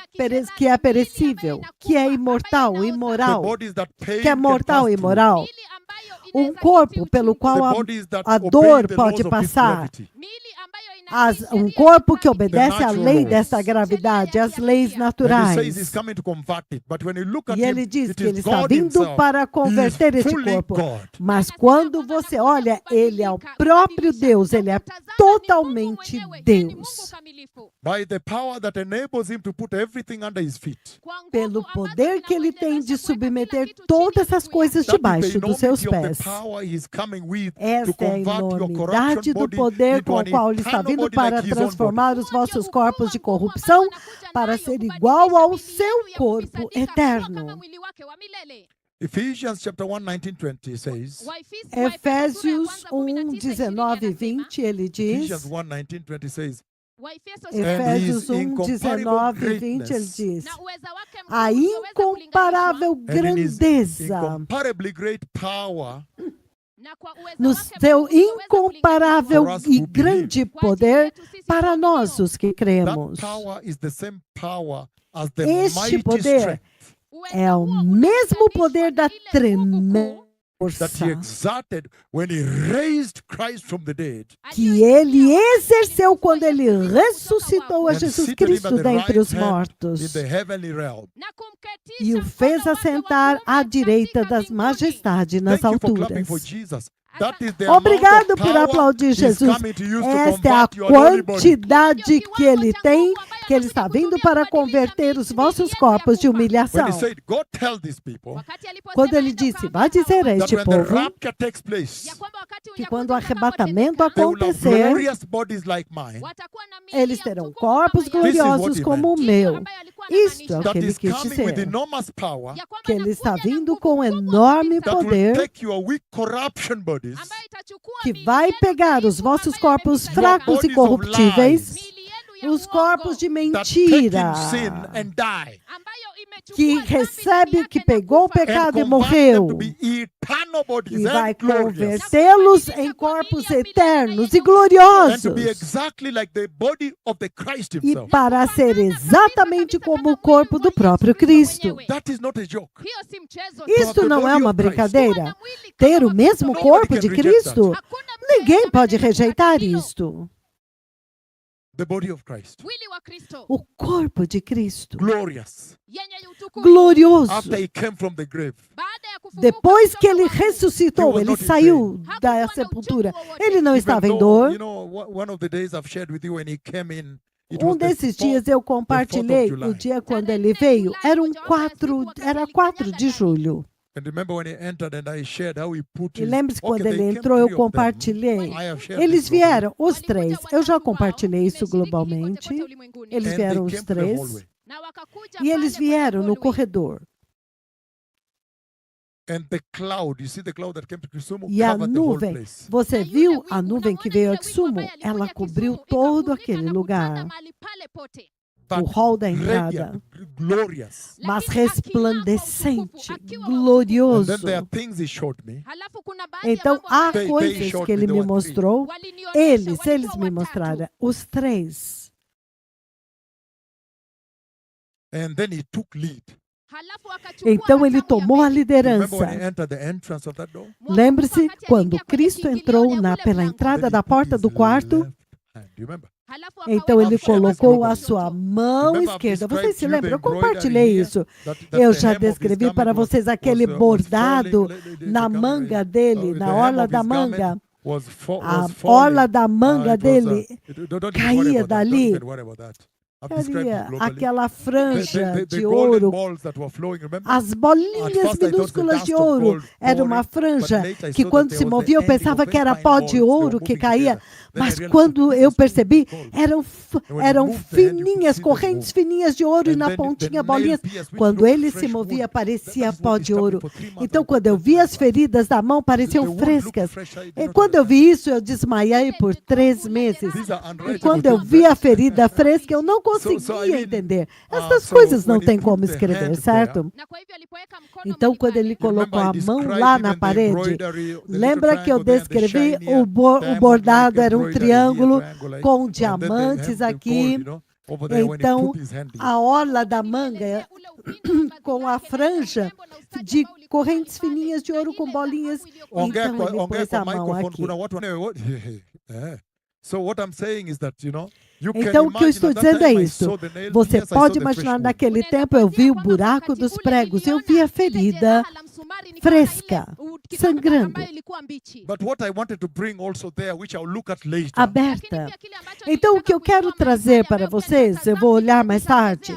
que é perecível, que é imortal, The immoral, bodies that pain que é can mortal pass e through. imoral. Um corpo pelo The qual bodies that a obey dor the pode laws of this passar. gravity. Um corpo que obedece à natural lei laws. dessa gravidade, às leis And he says he's naturais. coming to convert it. But when you look at E ele him, diz it que is ele está God vindo himself. para He converter is este fully corpo. God. Mas quando você olha, ele é o próprio Deus, ele é totalmente Deus. By the power that enables him to put everything under his feet. Pelo poder que ele tem de submeter todas as coisas That is debaixo the dos seus enormity of pés. the power he is coming with to Esta é a convert your enormidade corruption do body poder into com an o qual ele está eternal vindo body para like his own body. transformar os vossos corpos de corrupção para ser igual ao seu corpo eterno. Ephesians chapter 1, 19, 20 says, Efésios 1, 19 e 20, ele diz, Ephesians 1, 19, 20 says, Efésios 1, 19 e 20, ele diz, a incomparável and in his grandeza, incomparably great power, no seu incomparável e grande poder para nós, os que that cremos. power is the same power as the Este mighty poder strength é o mesmo poder da tremenda that he força exerted when he raised Christ from the dead que ele exerceu quando ele ressuscitou a and Jesus seated him Cristo at the dentre right os hand in mortos the heavenly realm. e o fez assentar à direita das majestades nas Thank you for clapping alturas. for Jesus. That is the Obrigado amount of por power aplaudir he's Jesus. coming to use to Esta é a convert your lowly body. quantidade que ele tem, que ele está vindo para converter os vossos corpos de When humilhação. he said, go tell these people Quando ele disse, vai dizer a that este when the povo rapture takes place, que quando o arrebatamento they will have acontecer, glorious bodies like mine eles terão corpos gloriosos como o meu. Isto é o que that ele is quis coming with dizer. enormous power Que ele está vindo com enorme that will poder take your weak corruption bodies que vai pegar os vossos corpos fracos e corruptíveis, os corpos de that take mentira, in sin and die que recebe, que pegou o and pecado e convert them morreu, to be eternal bodies e vai and glorious convertê-los em corpos eternos e and gloriosos, to be exactly like the body of the Christ e himself. para ser exatamente como o corpo do próprio Cristo. That is not a joke. Isto não é uma brincadeira. Ter o mesmo corpo de Cristo, ninguém pode rejeitar isto. The body of Christ. O corpo de Cristo, Glorious. glorioso. After he came from the grave. Depois que ele ressuscitou, ele saiu da sepultura. Ele não estava em Even dor. though, you know, one of the days I've shared with you when he came in, it was Um the desses 4th dias eu compartilhei July. o dia quando ele veio. Era 4 de julho. And remember when he entered and I shared how he put E his- lembre-se Okay, quando they ele came, entrou, eu 3 of them. compartilhei. I have shared Eles this globally. vieram, os 3. Eu já compartilhei isso globalmente. Eles And vieram they os came to the 3. hallway. E eles vieram no corredor. And the cloud, you see the cloud that came to Kisumu, E a covered the whole nuvem, place. você viu a nuvem que veio a Kisumu? Ela cobriu todo aquele lugar. O But hall da entrada. radiant, glorious. Mas resplandecente, And glorioso. then there are things he showed me. Então, há They coisas showed que me, ele there me were 3. mostrou. Eles me mostraram. Os 3. And then he took lead. Então, ele tomou a Remember when he liderança. entered the entrance of that door? Lembre-se, quando Cristo entrou pela entrada Then da he put porta his do quarto, left hand. Do you remember? então ele colocou a sua mão Remember, I've esquerda. described Vocês se to you the lembram? Eu embroidery compartilhei here, isso. that Eu the já hem of his descrevi garment para was- vocês aquele was bordado falling, na manga dele, the na hem orla of da his garment manga. was A was orla falling. da manga It was, dele don't even caía worry about that. Don't dali. even worry about that. I've described caía it globally. aquela franja The de golden ouro. balls that were flowing, remember? As At bolinhas first I thought the minúsculas dust de of ouro. gold Era uma pouring, franja but later I que saw quando that se there was movia eu the ending pensava of que very era fine pó balls de that were ouro que moving caía. together. Then I Mas realized quando that eu this was percebi, gold. eram, And when eram you moved the hand, you could fininhas, see them correntes move. fininhas de ouro e And na then the pontinha nail bolinhas. piece, which Quando looked ele se fresh movia, wood. parecia That is pó what de disturbed me ouro. for 3 months. Então, I quando eu got vi that as like feridas da mão, the pareciam wood looked frescas. fresh. I did E not quando eu understand. vi isso, eu desmaiei por 3 meses. These are E unwritable quando eu things, vi right? a ferida fresca, eu não So I conseguia mean, entender. Essas so coisas não when he tem put como the escrever, hand certo? Então, quando ele colocou a mão lá na parede, lembra que eu descrevi o bordado era um triângulo com diamantes aqui. Então, a orla da manga com a franja de correntes fininhas de ouro com bolinhas. Então, ele pôs a mão aqui. So what I'm saying is that, you can Então, o que eu imagine estou at that dizendo é time I isso. saw the nail, Você yes, I saw pode the imaginar, fresh wound. naquele tempo eu vi o buraco dos pregos, eu vi a ferida fresca, sangrando, But what I wanted to bring also there, which I'll look at later, aberta. Então, o que eu quero trazer para vocês, eu vou olhar mais tarde.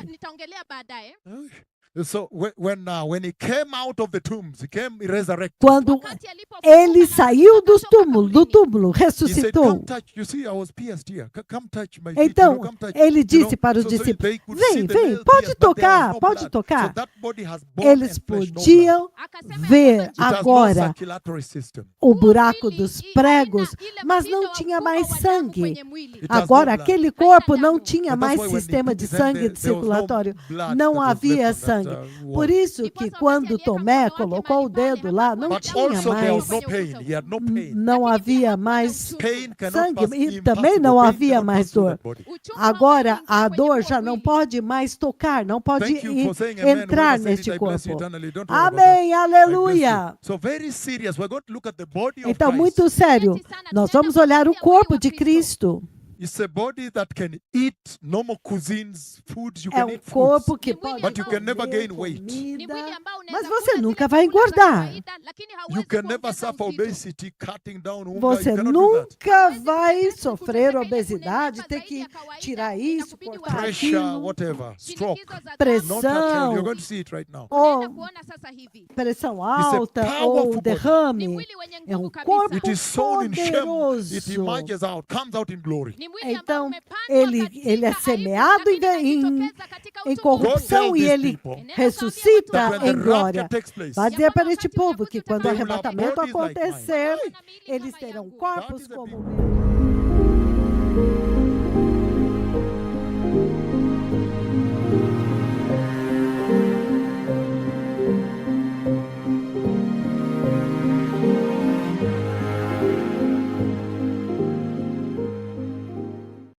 so when he came out of the tombs, he came resurrected. Quando ele saiu do túmulo, He said, ressuscitou. come touch, you see, I was pierced here. Come touch my feet, Então, come touch. ele You disse know, para os so discípulos, they could see vem, the vem, nail pode pierced, but there was tocar, no pode blood. tocar. So that body has bone Eles and flesh, no blood. podiam ver It has no agora circulatory system. o buraco dos pregos, mas não tinha mais sangue. It has Agora, no blood. aquele corpo não tinha And that's mais why when he sistema put de his hand sangue there, there was no circulatório. blood Não that was havia left on that, sangue. wall. Por isso que quando Tomé colocou o dedo lá, não But tinha also there was mais, no pain. He had no pain. não havia mais Pain cannot sangue pass, e também impossible. não Pain havia cannot mais pass through dor. that body. Agora, a dor já não pode mais tocar, não pode Thank you for saying amen. entrar Whoever said it, neste I bless you corpo. eternally. Don't worry about that. Amém, I bless you. aleluia. So very serious. We're going to look at the body of Então, Christ. muito sério, nós vamos olhar o corpo de Cristo. It's a body that can eat normal cuisines, foods. You É can um eat foods. corpo que pode But you can never comer gain weight. comida, mas você nunca vai engordar. You can never suffer obesity, cutting down hunger. Você You cannot do that. nunca vai sofrer obesidade, ter que tirar isso, cortar Pressure, aquilo, whatever, stroke. Not natural. pressão, You're going to see it right now. ou pressão alta, powerful ou body. derrame. É um corpo It is sown in shame. It poderoso. emerges out, comes out in glory. Então, ele é semeado em corrupção e ele ressuscita That when em the glória. rapture takes place, Vai dizer para este povo que quando o They will have arrebatamento bodies like mine. acontecer, eles terão corpos como o meu.